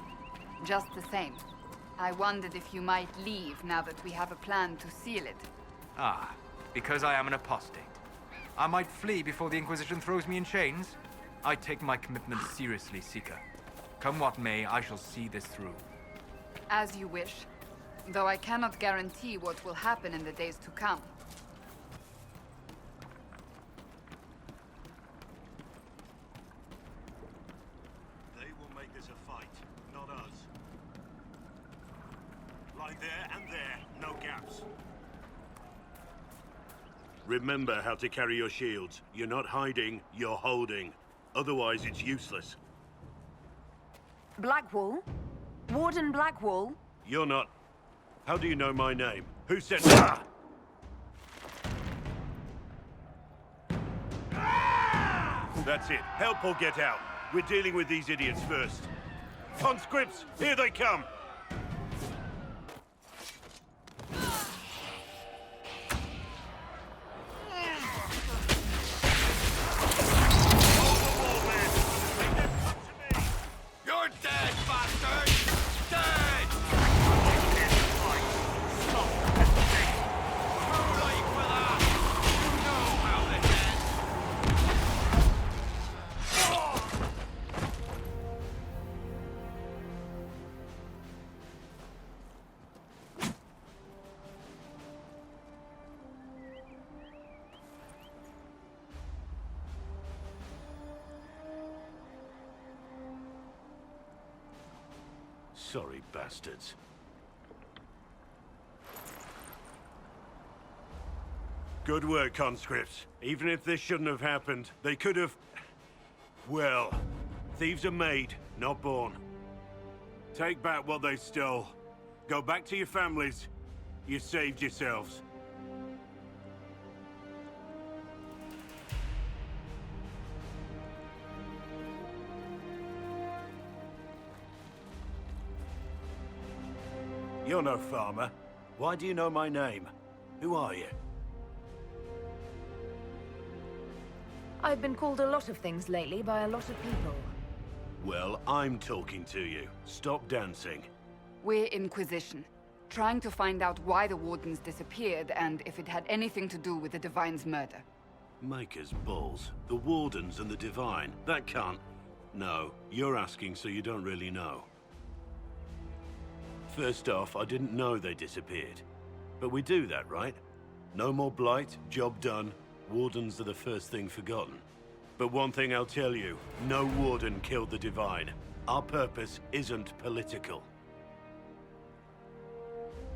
Just the same. I wondered if you might leave now that we have a plan to seal it. Ah, because I am an apostate. I might flee before the Inquisition throws me in chains. I take my commitment seriously, Seeker. Come what may, I shall see this through. As you wish. Though I cannot guarantee what will happen in the days to come. They will make this a fight, not us. Lie there and there, no gaps. Remember how to carry your shields. You're not hiding, you're holding. Otherwise, it's useless. Blackwall? Warden Blackwall? You're not... How do you know my name? Who sent... Ah! That's it. Help or get out. We're dealing with these idiots first. Conscripts, here they come! You're dead, bastard! Dead! Too late for that! You know how this ends! Sorry, bastards. Good work, conscripts. Even if this shouldn't have happened, they could have... Well, thieves are made, not born. Take back what they stole. Go back to your families. You saved yourselves. You're no farmer. Why do you know my name? Who are you? I've been called a lot of things lately by a lot of people. Well, I'm talking to you. Stop dancing. We're Inquisition. Trying to find out why the Wardens disappeared and if it had anything to do with the Divine's murder. Maker's balls. The Wardens and the Divine. That can't... No, you're asking so you don't really know. First off, I didn't know they disappeared. But we do that, right? No more blight, job done. Wardens are the first thing forgotten. But one thing I'll tell you, no Warden killed the Divine. Our purpose isn't political.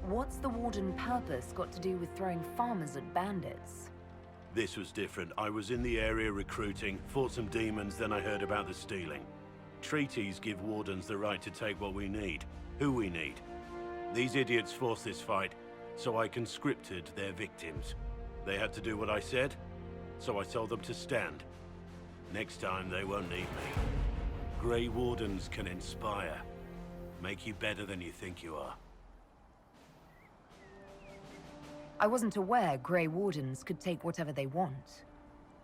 What's the Warden purpose got to do with throwing farmers at bandits? This was different. I was in the area recruiting, fought some demons, then I heard about the stealing. Treaties give Wardens the right to take what we need, who we need. These idiots forced this fight, so I conscripted their victims. They had to do what I said, so I told them to stand. Next time, they won't need me. Grey Wardens can inspire. Make you better than you think you are. I wasn't aware Grey Wardens could take whatever they want.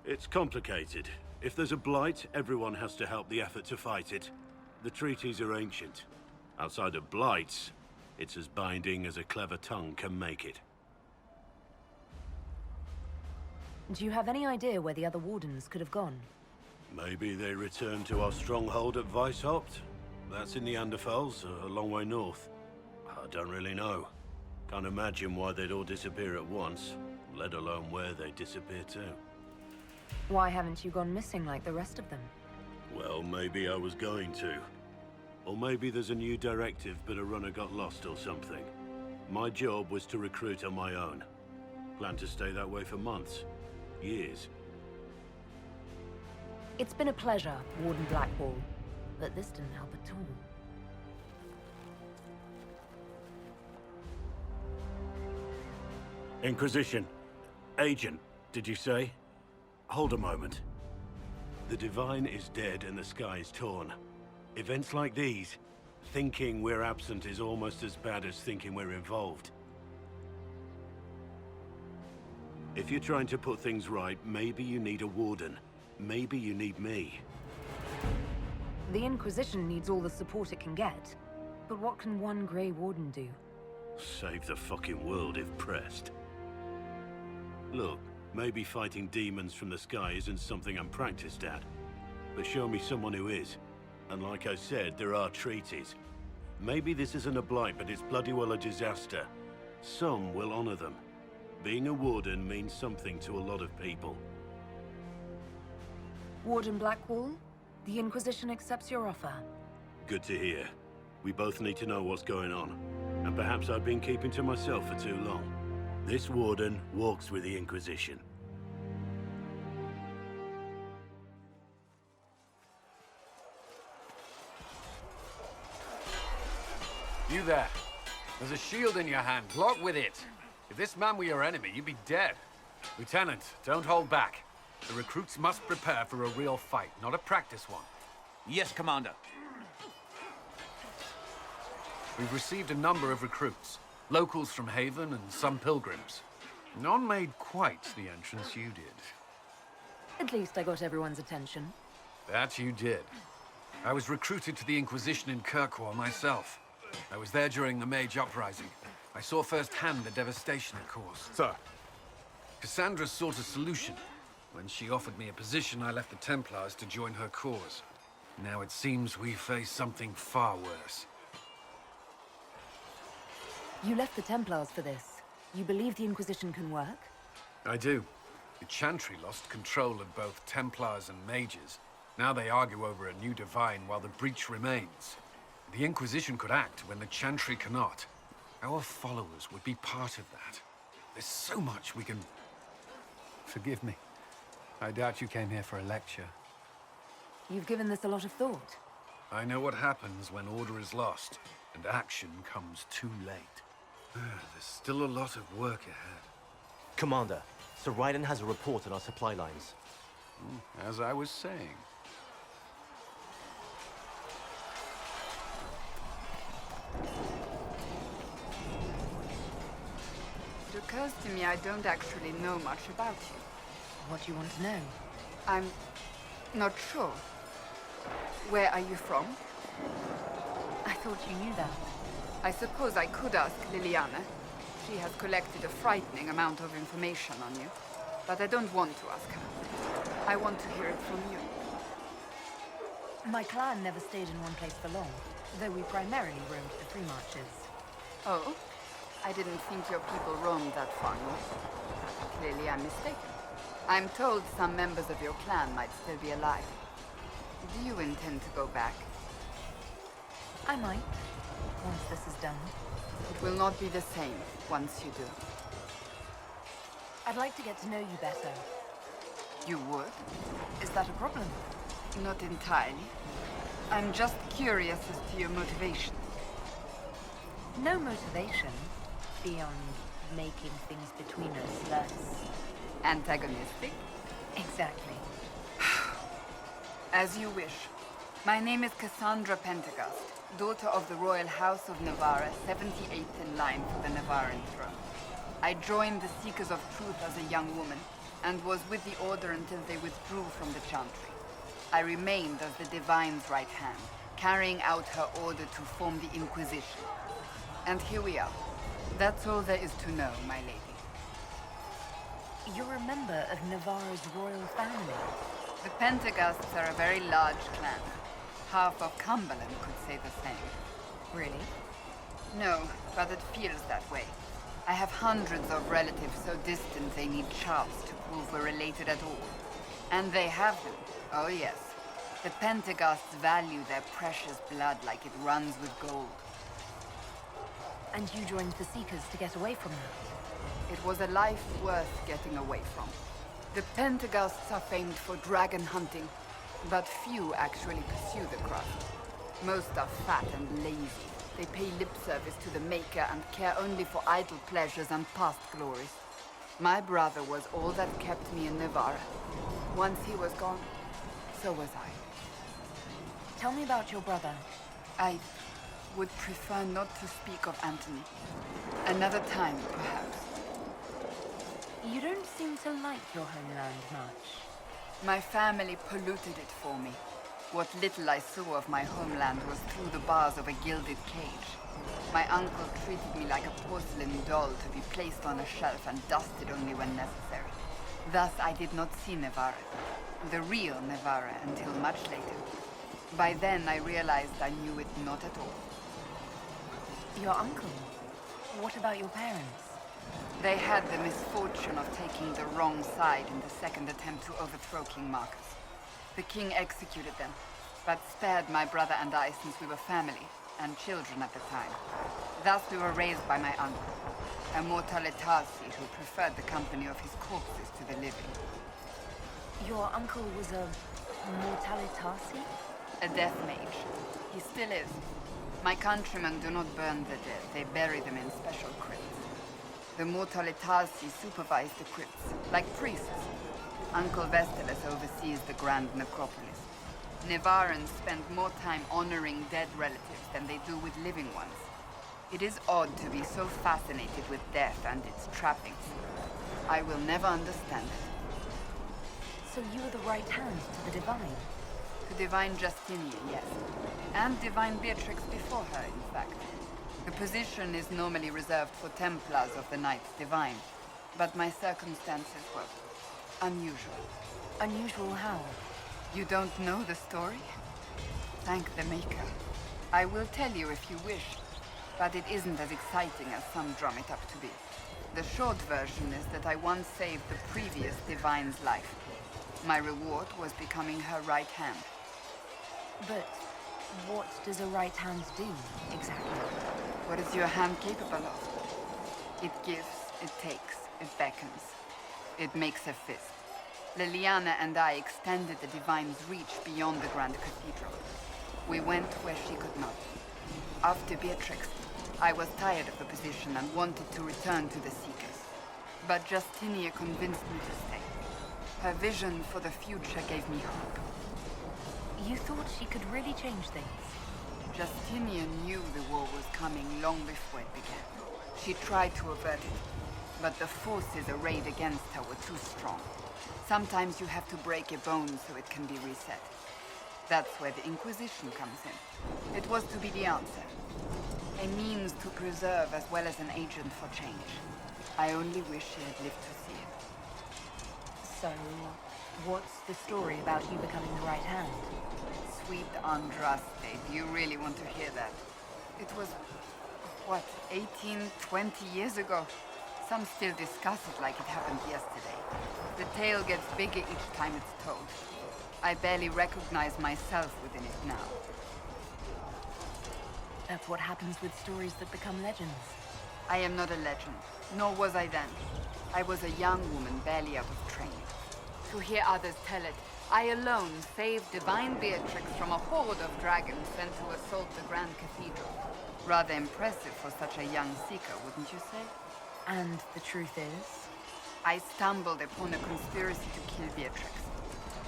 It's complicated. If there's a blight, everyone has to help the effort to fight it. The treaties are ancient. Outside of blights, it's as binding as a clever tongue can make it. Do you have any idea where the other Wardens could have gone? Maybe they returned to our stronghold at Weishaupt? That's in the Anderfels, a long way north. I don't really know. Can't imagine why they'd all disappear at once, let alone where they'd disappear to. Why haven't you gone missing like the rest of them? Well, maybe I was going to. Or maybe there's a new directive, but a runner got lost or something. My job was to recruit on my own. Plan to stay that way for months. Years. It's been a pleasure, Warden Blackwall, but this didn't help at all. Inquisition. Agent, did you say? Hold a moment. The Divine is dead and the sky is torn. Events like these, thinking we're absent is almost as bad as thinking we're involved. If you're trying to put things right, maybe you need a warden. Maybe you need me. The Inquisition needs all the support it can get. But what can one Grey Warden do? Save the fucking world if pressed. Look, maybe fighting demons from the sky isn't something I'm practiced at. But show me someone who is. And like I said, there are treaties. Maybe this isn't a blight, but it's bloody well a disaster. Some will honor them. Being a warden means something to a lot of people. Warden Blackwall, the Inquisition accepts your offer. Good to hear. We both need to know what's going on. And perhaps I've been keeping to myself for too long. This warden walks with the Inquisition. You there. There's a shield in your hand. Lock with it. If this man were your enemy, you'd be dead. Lieutenant, don't hold back. The recruits must prepare for a real fight, not a practice one. Yes, Commander. We've received a number of recruits. Locals from Haven and some pilgrims. None made quite the entrance you did. At least I got everyone's attention. That you did. I was recruited to the Inquisition in Kirkwall myself. I was there during the Mage Uprising. I saw firsthand the devastation it caused. Sir. Cassandra sought a solution. When she offered me a position, I left the Templars to join her cause. Now it seems we face something far worse. You left the Templars for this. You believe the Inquisition can work? I do. The Chantry lost control of both Templars and mages. Now they argue over a new divine while the breach remains. The Inquisition could act when the Chantry cannot. Our followers would be part of that. There's so much we can... Forgive me. I doubt you came here for a lecture. You've given this a lot of thought. I know what happens when order is lost, and action comes too late. There's still a lot of work ahead. Commander, Sir Raiden has a report on our supply lines. As I was saying. It occurs to me I don't actually know much about you. What do you want to know? I'm not sure. Where are you from? I thought you knew that. I suppose I could ask Liliana. She has collected a frightening amount of information on you. But I don't want to ask her. I want to hear it from you. My clan never stayed in one place for long, though we primarily roamed the Free Marches. Oh? I didn't think your people roamed that far north. Clearly I'm mistaken. I'm told some members of your clan might still be alive. Do you intend to go back? I might, once this is done. It will not be the same once you do. I'd like to get to know you better. You would? Is that a problem? Not entirely. I'm just curious as to your motivation. No motivation, beyond making things between us less... antagonistic? Exactly. As you wish. My name is Cassandra Pentegast, daughter of the Royal House of Navarra, 78th in line for the Navarran throne. I joined the Seekers of Truth as a young woman, and was with the Order until they withdrew from the Chantry. I remained as the Divine's right hand, carrying out her order to form the Inquisition. And here we are. That's all there is to know, my lady. You're a member of Navarre's royal family. The Pentaghasts are a very large clan. Half of Cumberland could say the same. Really? No, but it feels that way. I have hundreds of relatives so distant they need charts to prove we're related at all. And they have them. Oh yes. The Pentaghasts value their precious blood like it runs with gold. And you joined the Seekers to get away from them? It was a life worth getting away from. The Pentaghasts are famed for dragon hunting, but few actually pursue the craft. Most are fat and lazy. They pay lip service to the Maker and care only for idle pleasures and past glories. My brother was all that kept me in Navarre. Once he was gone, so was I. Tell me about your brother. I would prefer not to speak of Anthony. Another time, perhaps. You don't seem to like your homeland much. My family polluted it for me. What little I saw of my homeland was through the bars of a gilded cage. My uncle treated me like a porcelain doll to be placed on a shelf and dusted only when necessary. Thus I did not see Navarre, the real Navarre, until much later. By then I realized I knew it not at all. Your uncle? What about your parents? They had the misfortune of taking the wrong side in the second attempt to overthrow King Marcus. The king executed them, but spared my brother and I since we were family, and children at the time. Thus we were raised by my uncle, a mortalitasi who preferred the company of his corpses to the living. Your uncle was a mortalitasi? A death mage. He still is. My countrymen do not burn the dead, they bury them in special crypts. The mortalitasi supervise the crypts, like priests. Uncle Vestalis oversees the Grand Necropolis. Navarrans spend more time honoring dead relatives than they do with living ones. It is odd to be so fascinated with death and its trappings. I will never understand it. So you were the right hand to the Divine? To Divine Justinian, yes. And Divine Beatrix before her, in fact. The position is normally reserved for Templars of the Knights Divine, but my circumstances were unusual. Unusual how? You don't know the story? Thank the Maker. I will tell you if you wish, but it isn't as exciting as some drum it up to be. The short version is that I once saved the previous Divine's life. My reward was becoming her right hand. But what does a right hand do, exactly? What is your hand capable of? It gives, it takes, it beckons. It makes a fist. Liliana and I extended the Divine's reach beyond the Grand Cathedral. We went where she could not. After Beatrix, I was tired of the position and wanted to return to the Seekers. But Justinia convinced me to stay. Her vision for the future gave me hope. You thought she could really change things? Justinian knew the war was coming long before it began. She tried to avert it, but the forces arrayed against her were too strong. Sometimes you have to break a bone so it can be reset. That's where the Inquisition comes in. It was to be the answer. A means to preserve as well as an agent for change. I only wish she had lived to see it. So, what's the story about you becoming the right hand? Sweet Andraste, do you really want to hear that? It was, what, 18, 20 years ago? Some still discuss it like it happened yesterday. The tale gets bigger each time it's told. I barely recognize myself within it now. That's what happens with stories that become legends. I am not a legend, nor was I then. I was a young woman barely out of training. To hear others tell it, I alone saved Divine Beatrix from a horde of dragons sent to assault the Grand Cathedral. Rather impressive for such a young seeker, wouldn't you say? And the truth is? I stumbled upon a conspiracy to kill Beatrix.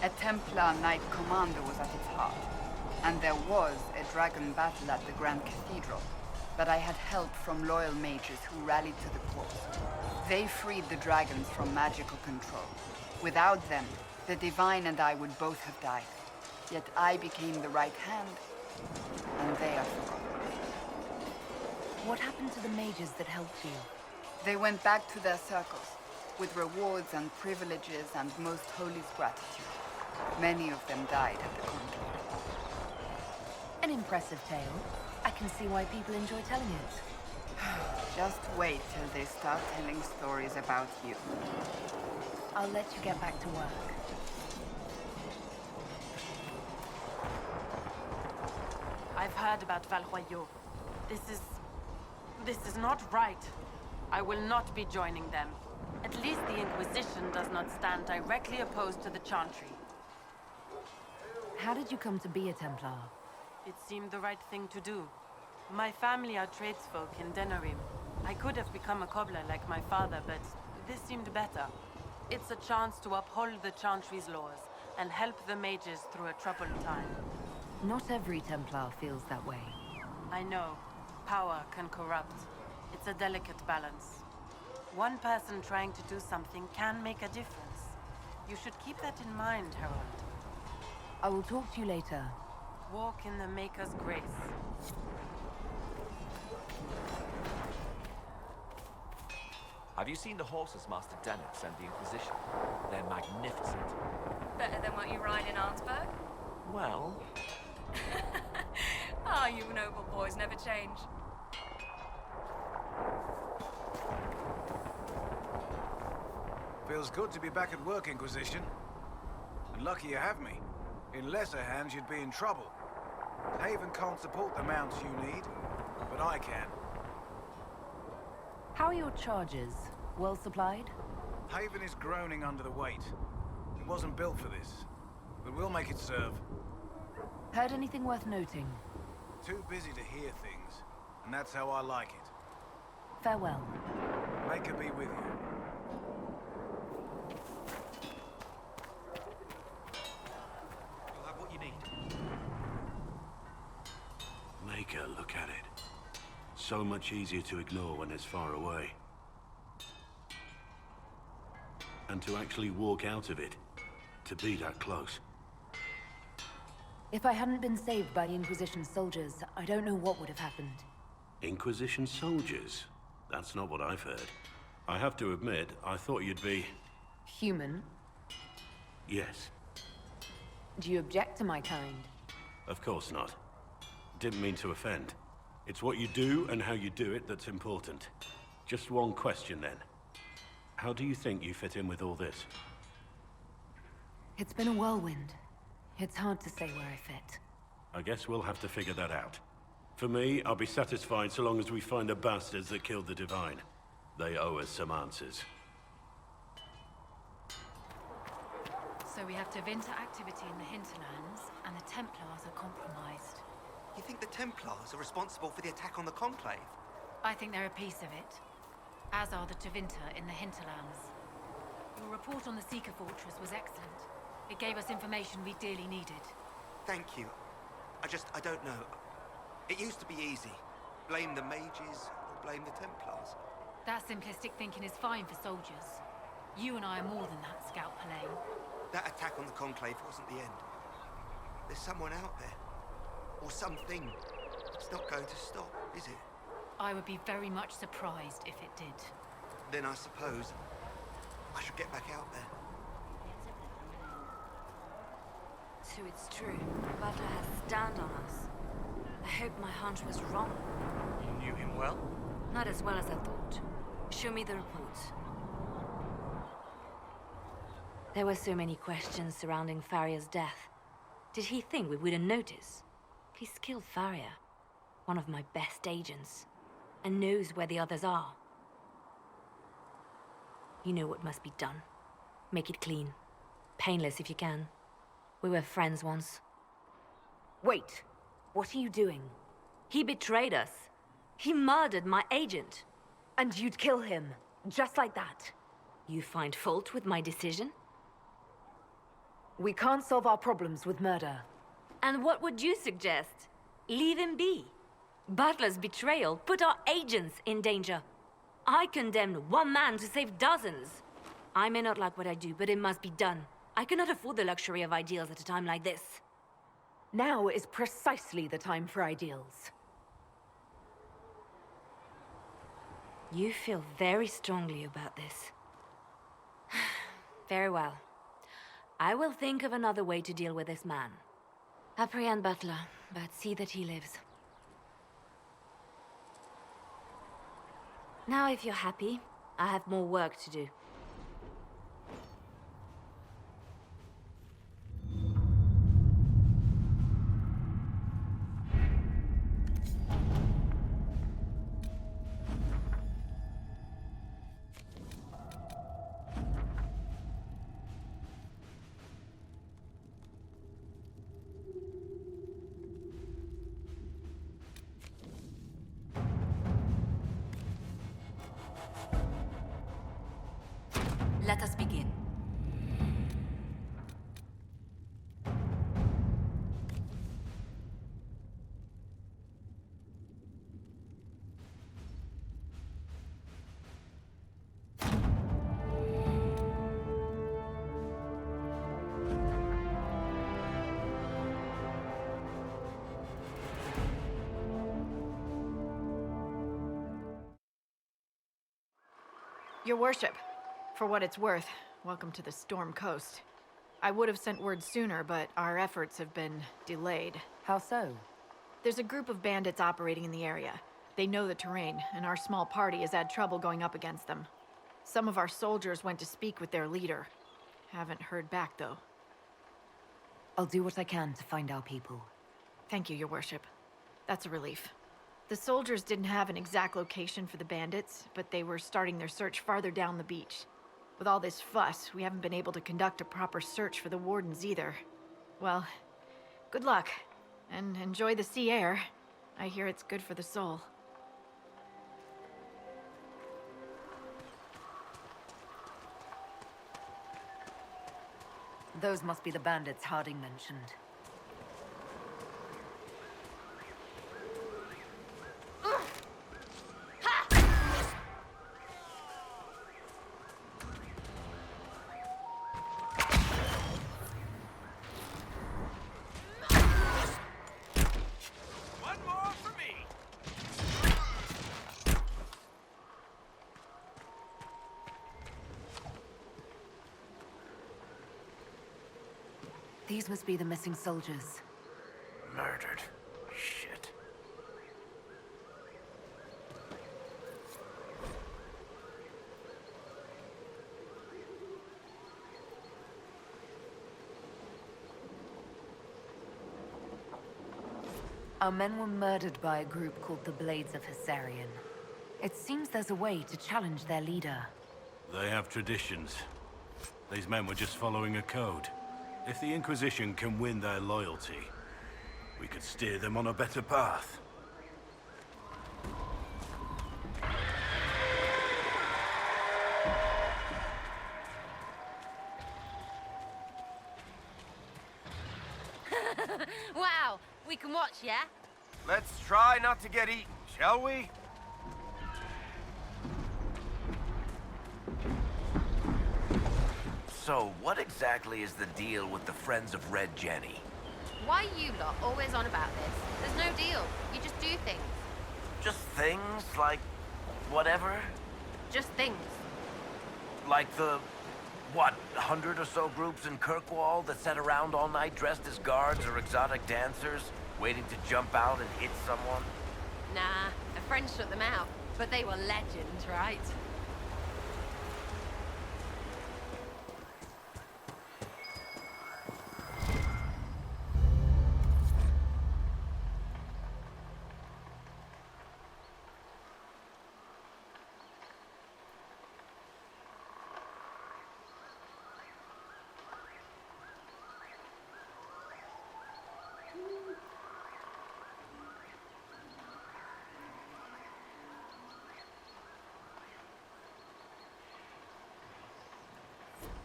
A Templar Knight Commander was at its heart, and there was a dragon battle at the Grand Cathedral. but I had help from loyal mages who rallied to the cause. They freed the dragons from magical control. Without them, the Divine and I would both have died. Yet I became the right hand, and they are forgotten. What happened to the mages that helped you? They went back to their circles, with rewards and privileges and most holy's gratitude. Many of them died at the conclave. An impressive tale. I can see why people enjoy telling it. Just wait till they start telling stories about you. I'll let you get back to work. I've heard about Valroyaux. This is not right. I will not be joining them. At least the Inquisition does not stand directly opposed to the Chantry. How did you come to be a Templar? It seemed the right thing to do. My family are tradesfolk in Denerim. I could have become a cobbler like my father, but this seemed better. It's a chance to uphold the Chantry's laws and help the mages through a troubled time. Not every Templar feels that way. I know. Power can corrupt. It's a delicate balance. One person trying to do something can make a difference. You should keep that in mind, Herald. I will talk to you later. Walk in the Maker's grace. Have you seen the horses Master Dennett sent the Inquisition? They're magnificent. Better than what you ride in Arnsberg? Well... Ah, you noble boys never change. Feels good to be back at work, Inquisition. And lucky you have me. In lesser hands, you'd be in trouble. Haven can't support the mounts you need, but I can. How are your charges? Well supplied? Haven is groaning under the weight. It wasn't built for this, but we'll make it serve. Heard anything worth noting? Too busy to hear things, and that's how I like it. Farewell. Maker be with you. You'll have what you need. Maker, look at it. So much easier to ignore when it's far away. And to actually walk out of it, to be that close. If I hadn't been saved by the Inquisition soldiers, I don't know what would have happened. Inquisition soldiers? That's not what I've heard. I have to admit, I thought you'd be... Human? Yes. Do you object to my kind? Of course not. Didn't mean to offend. It's what you do and how you do it that's important. Just one question then. How do you think you fit in with all this? It's been a whirlwind. It's hard to say where I fit. I guess we'll have to figure that out. For me, I'll be satisfied so long as we find the bastards that killed the Divine. They owe us some answers. So we have Tevinter activity in the hinterlands, and the Templars are compromised. You think the Templars are responsible for the attack on the Conclave? I think they're a piece of it. As are the Tevinter in the hinterlands. Your report on the Seeker Fortress was excellent. It gave us information we dearly needed. Thank you. I don't know. It used to be easy. Blame the mages, or blame the Templars. That simplistic thinking is fine for soldiers. You and I are more than that, Scout Palain. That attack on the Conclave wasn't the end. There's someone out there. Or something. It's not going to stop, is it? I would be very much surprised if it did. Then I suppose I should get back out there. So it's true. Butler has stand on us. I hope my hunch was wrong. You knew him well? Not as well as I thought. Show me the reports. There were so many questions surrounding Faria's death. Did he think we wouldn't notice? He's killed Faria, one of my best agents, and knows where the others are. You know what must be done. Make it clean. Painless if you can. We were friends once. Wait! What are you doing? He betrayed us. He murdered my agent. And you'd kill him, just like that. You find fault with my decision? We can't solve our problems with murder. And what would you suggest? Leave him be. Butler's betrayal put our agents in danger. I condemned one man to save dozens. I may not like what I do, but it must be done. I cannot afford the luxury of ideals at a time like this. Now is precisely the time for ideals. You feel very strongly about this. Very well. I will think of another way to deal with this man. Apprehend Butler, but see that he lives. Now, if you're happy, I have more work to do. Let us begin. Your worship, for what it's worth, welcome to the Storm Coast. I would have sent word sooner, but our efforts have been delayed. How so? There's a group of bandits operating in the area. They know the terrain, and our small party has had trouble going up against them. Some of our soldiers went to speak with their leader. Haven't heard back, though. I'll do what I can to find our people. Thank you, your worship. That's a relief. The soldiers didn't have an exact location for the bandits, but they were starting their search farther down the beach. With all this fuss, we haven't been able to conduct a proper search for the wardens either. Well, good luck, and enjoy the sea air. I hear it's good for the soul. Those must be the bandits Harding mentioned. These must be the missing soldiers. Murdered. Shit. Our men were murdered by a group called the Blades of Hessarian. It seems there's a way to challenge their leader. They have traditions. These men were just following a code. If the Inquisition can win their loyalty, we could steer them on a better path. Wow, we can watch, yeah? Let's try not to get eaten, shall we? So, what exactly is the deal with the Friends of Red Jenny? Why you lot always on about this? There's no deal. You just do things. Just things like whatever? Just things. Like the, what, 100 or so groups in Kirkwall that sat around all night dressed as guards or exotic dancers, waiting to jump out and hit someone? Nah, a friend shut them out. But they were legends, right?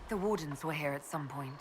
The Wardens were here at some point.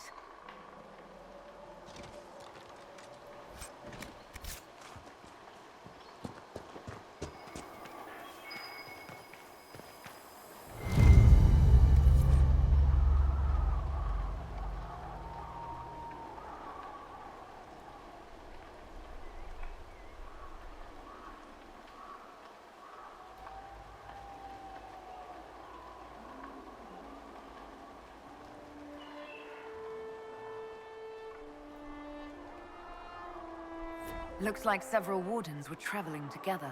Looks like several wardens were traveling together.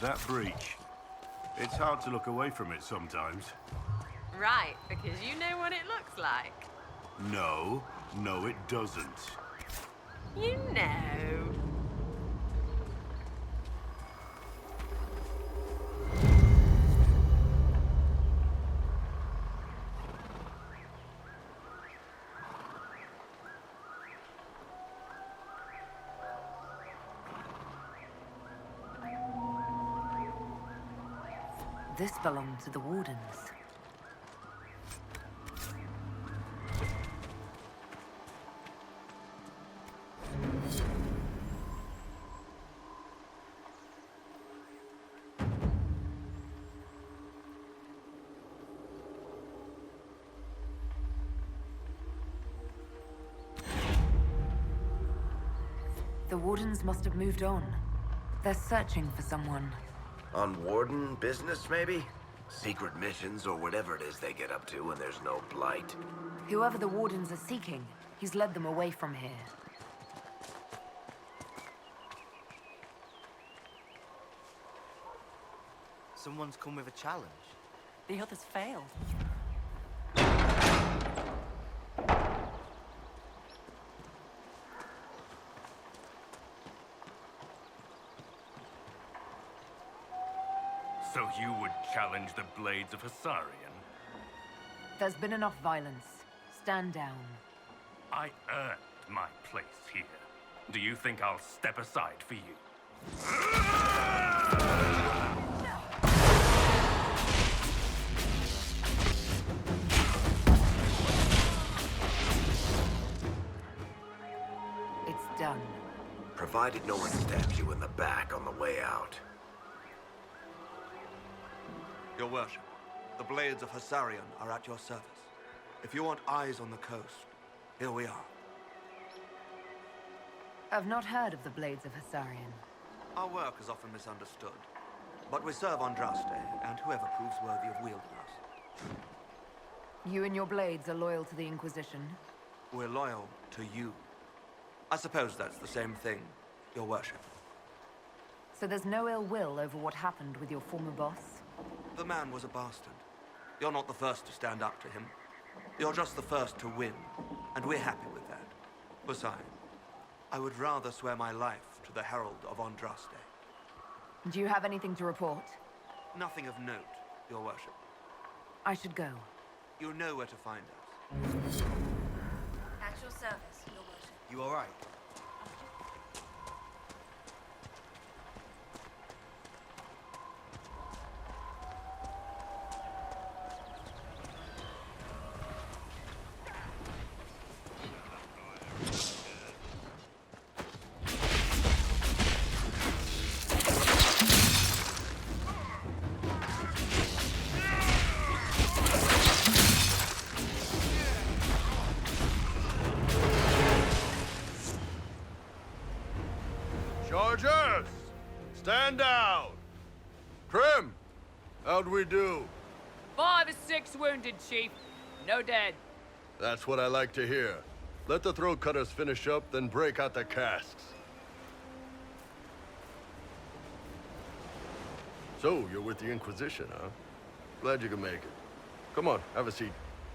That breach. It's hard to look away from it sometimes. Right, because you know what it looks like. No, it doesn't. You know. This belonged to the wardens. The wardens must have moved on. They're searching for someone. On warden business, maybe? Secret missions or whatever it is they get up to when there's no blight. Whoever the wardens are seeking, he's led them away from here. Someone's come with a challenge. The others failed. So you would challenge the Blades of Hessarian? There's been enough violence. Stand down. I earned my place here. Do you think I'll step aside for you? It's done. Provided no one stabs you in the back on the way out. Your worship, the Blades of Hessarian are at your service. If you want eyes on the coast, here we are. I've not heard of the Blades of Hessarian. Our work is often misunderstood, but we serve Andraste and whoever proves worthy of wielding us. You and your blades are loyal to the Inquisition? We're loyal to you. I suppose that's the same thing, your worship. So there's no ill will over what happened with your former boss? The man was a bastard. You're not the first to stand up to him. You're just the first to win, and we're happy with that. Besides, I would rather swear my life to the Herald of Andraste. Do you have anything to report? Nothing of note, your worship. I should go. You know where to find us. At your service, your worship. You all right? Chargers! Stand down! Krim! How'd we do? 5 or 6 wounded, Chief. No dead. That's what I like to hear. Let the throat cutters finish up, then break out the casks. So, you're with the Inquisition, huh? Glad you could make it. Come on, have a seat.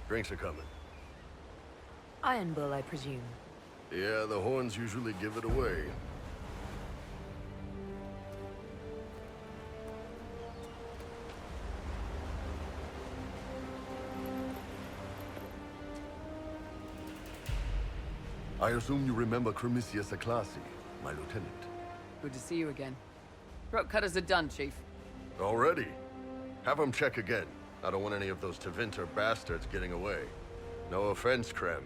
Drinks are coming. Iron Bull, I presume. Yeah, the horns usually give it away. I assume you remember Cremisius Aclassi, my lieutenant. Good to see you again. Throat cutters are done, Chief. Already? Have him check again. I don't want any of those Tevinter bastards getting away. No offense, Krem.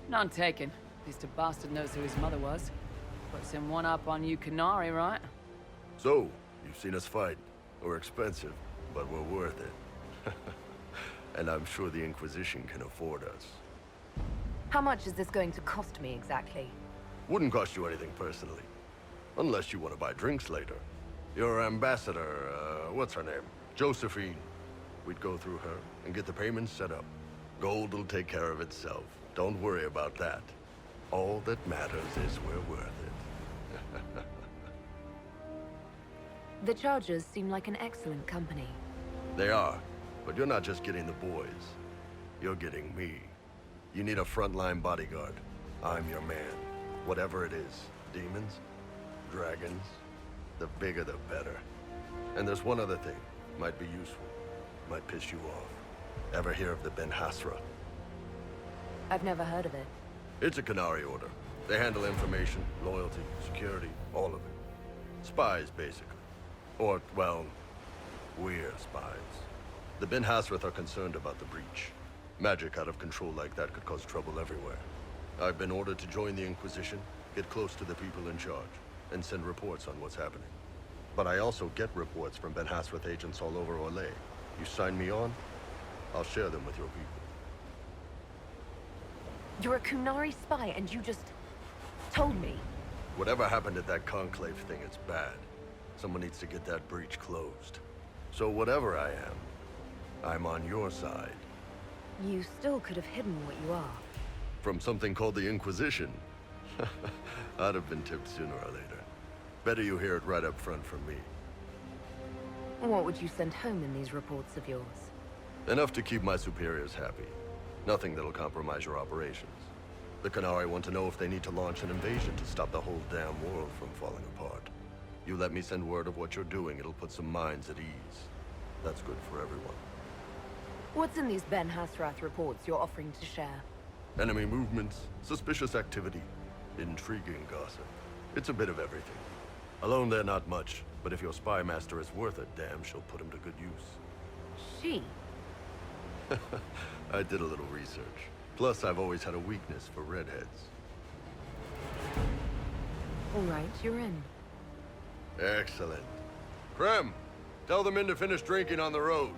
None taken. At least a bastard knows who his mother was. Puts him one up on you Canary, right? So, you've seen us fight. We're expensive, but we're worth it. And I'm sure the Inquisition can afford us. How much is this going to cost me exactly? Wouldn't cost you anything personally. Unless you want to buy drinks later. Your ambassador, what's her name? Josephine. We'd go through her and get the payments set up. Gold will take care of itself. Don't worry about that. All that matters is we're worth it. The Chargers seem like an excellent company. They are, but you're not just getting the boys. You're getting me. You need a frontline bodyguard. I'm your man. Whatever it is. Demons? Dragons? The bigger the better. And there's one other thing. Might be useful. Might piss you off. Ever hear of the Ben Hasra? I've never heard of it. It's a Canary order. They handle information, loyalty, security, all of it. Spies, basically. Or, well, we're spies. The Ben Hasrath are concerned about the breach. Magic out of control like that could cause trouble everywhere. I've been ordered to join the Inquisition, get close to the people in charge, and send reports on what's happening. But I also get reports from Ben Hasrath agents all over Orlais. You sign me on, I'll share them with your people. You're a Kunari spy and you just told me. Whatever happened at that Conclave thing, it's bad. Someone needs to get that breach closed. So whatever I am, I'm on your side. You still could have hidden what you are. From something called the Inquisition. I'd have been tipped sooner or later. Better you hear it right up front from me. What would you send home in these reports of yours? Enough to keep my superiors happy. Nothing that'll compromise your operations. The Canary want to know if they need to launch an invasion to stop the whole damn world from falling apart. You let me send word of what you're doing, it'll put some minds at ease. That's good for everyone. What's in these Ben Hasrath reports you're offering to share? Enemy movements, suspicious activity, intriguing gossip. It's a bit of everything. Alone they're not much, but if your spy master is worth a damn, she'll put him to good use. She? I did a little research. Plus, I've always had a weakness for redheads. All right, you're in. Excellent. Krem, tell the men to finish drinking on the road.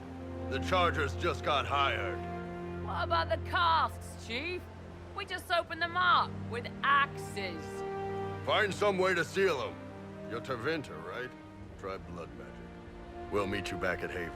The Chargers just got hired. What about the casks, Chief? We just opened them up with axes. Find some way to seal them. You're Tervinter, right? Try blood magic. We'll meet you back at Haven.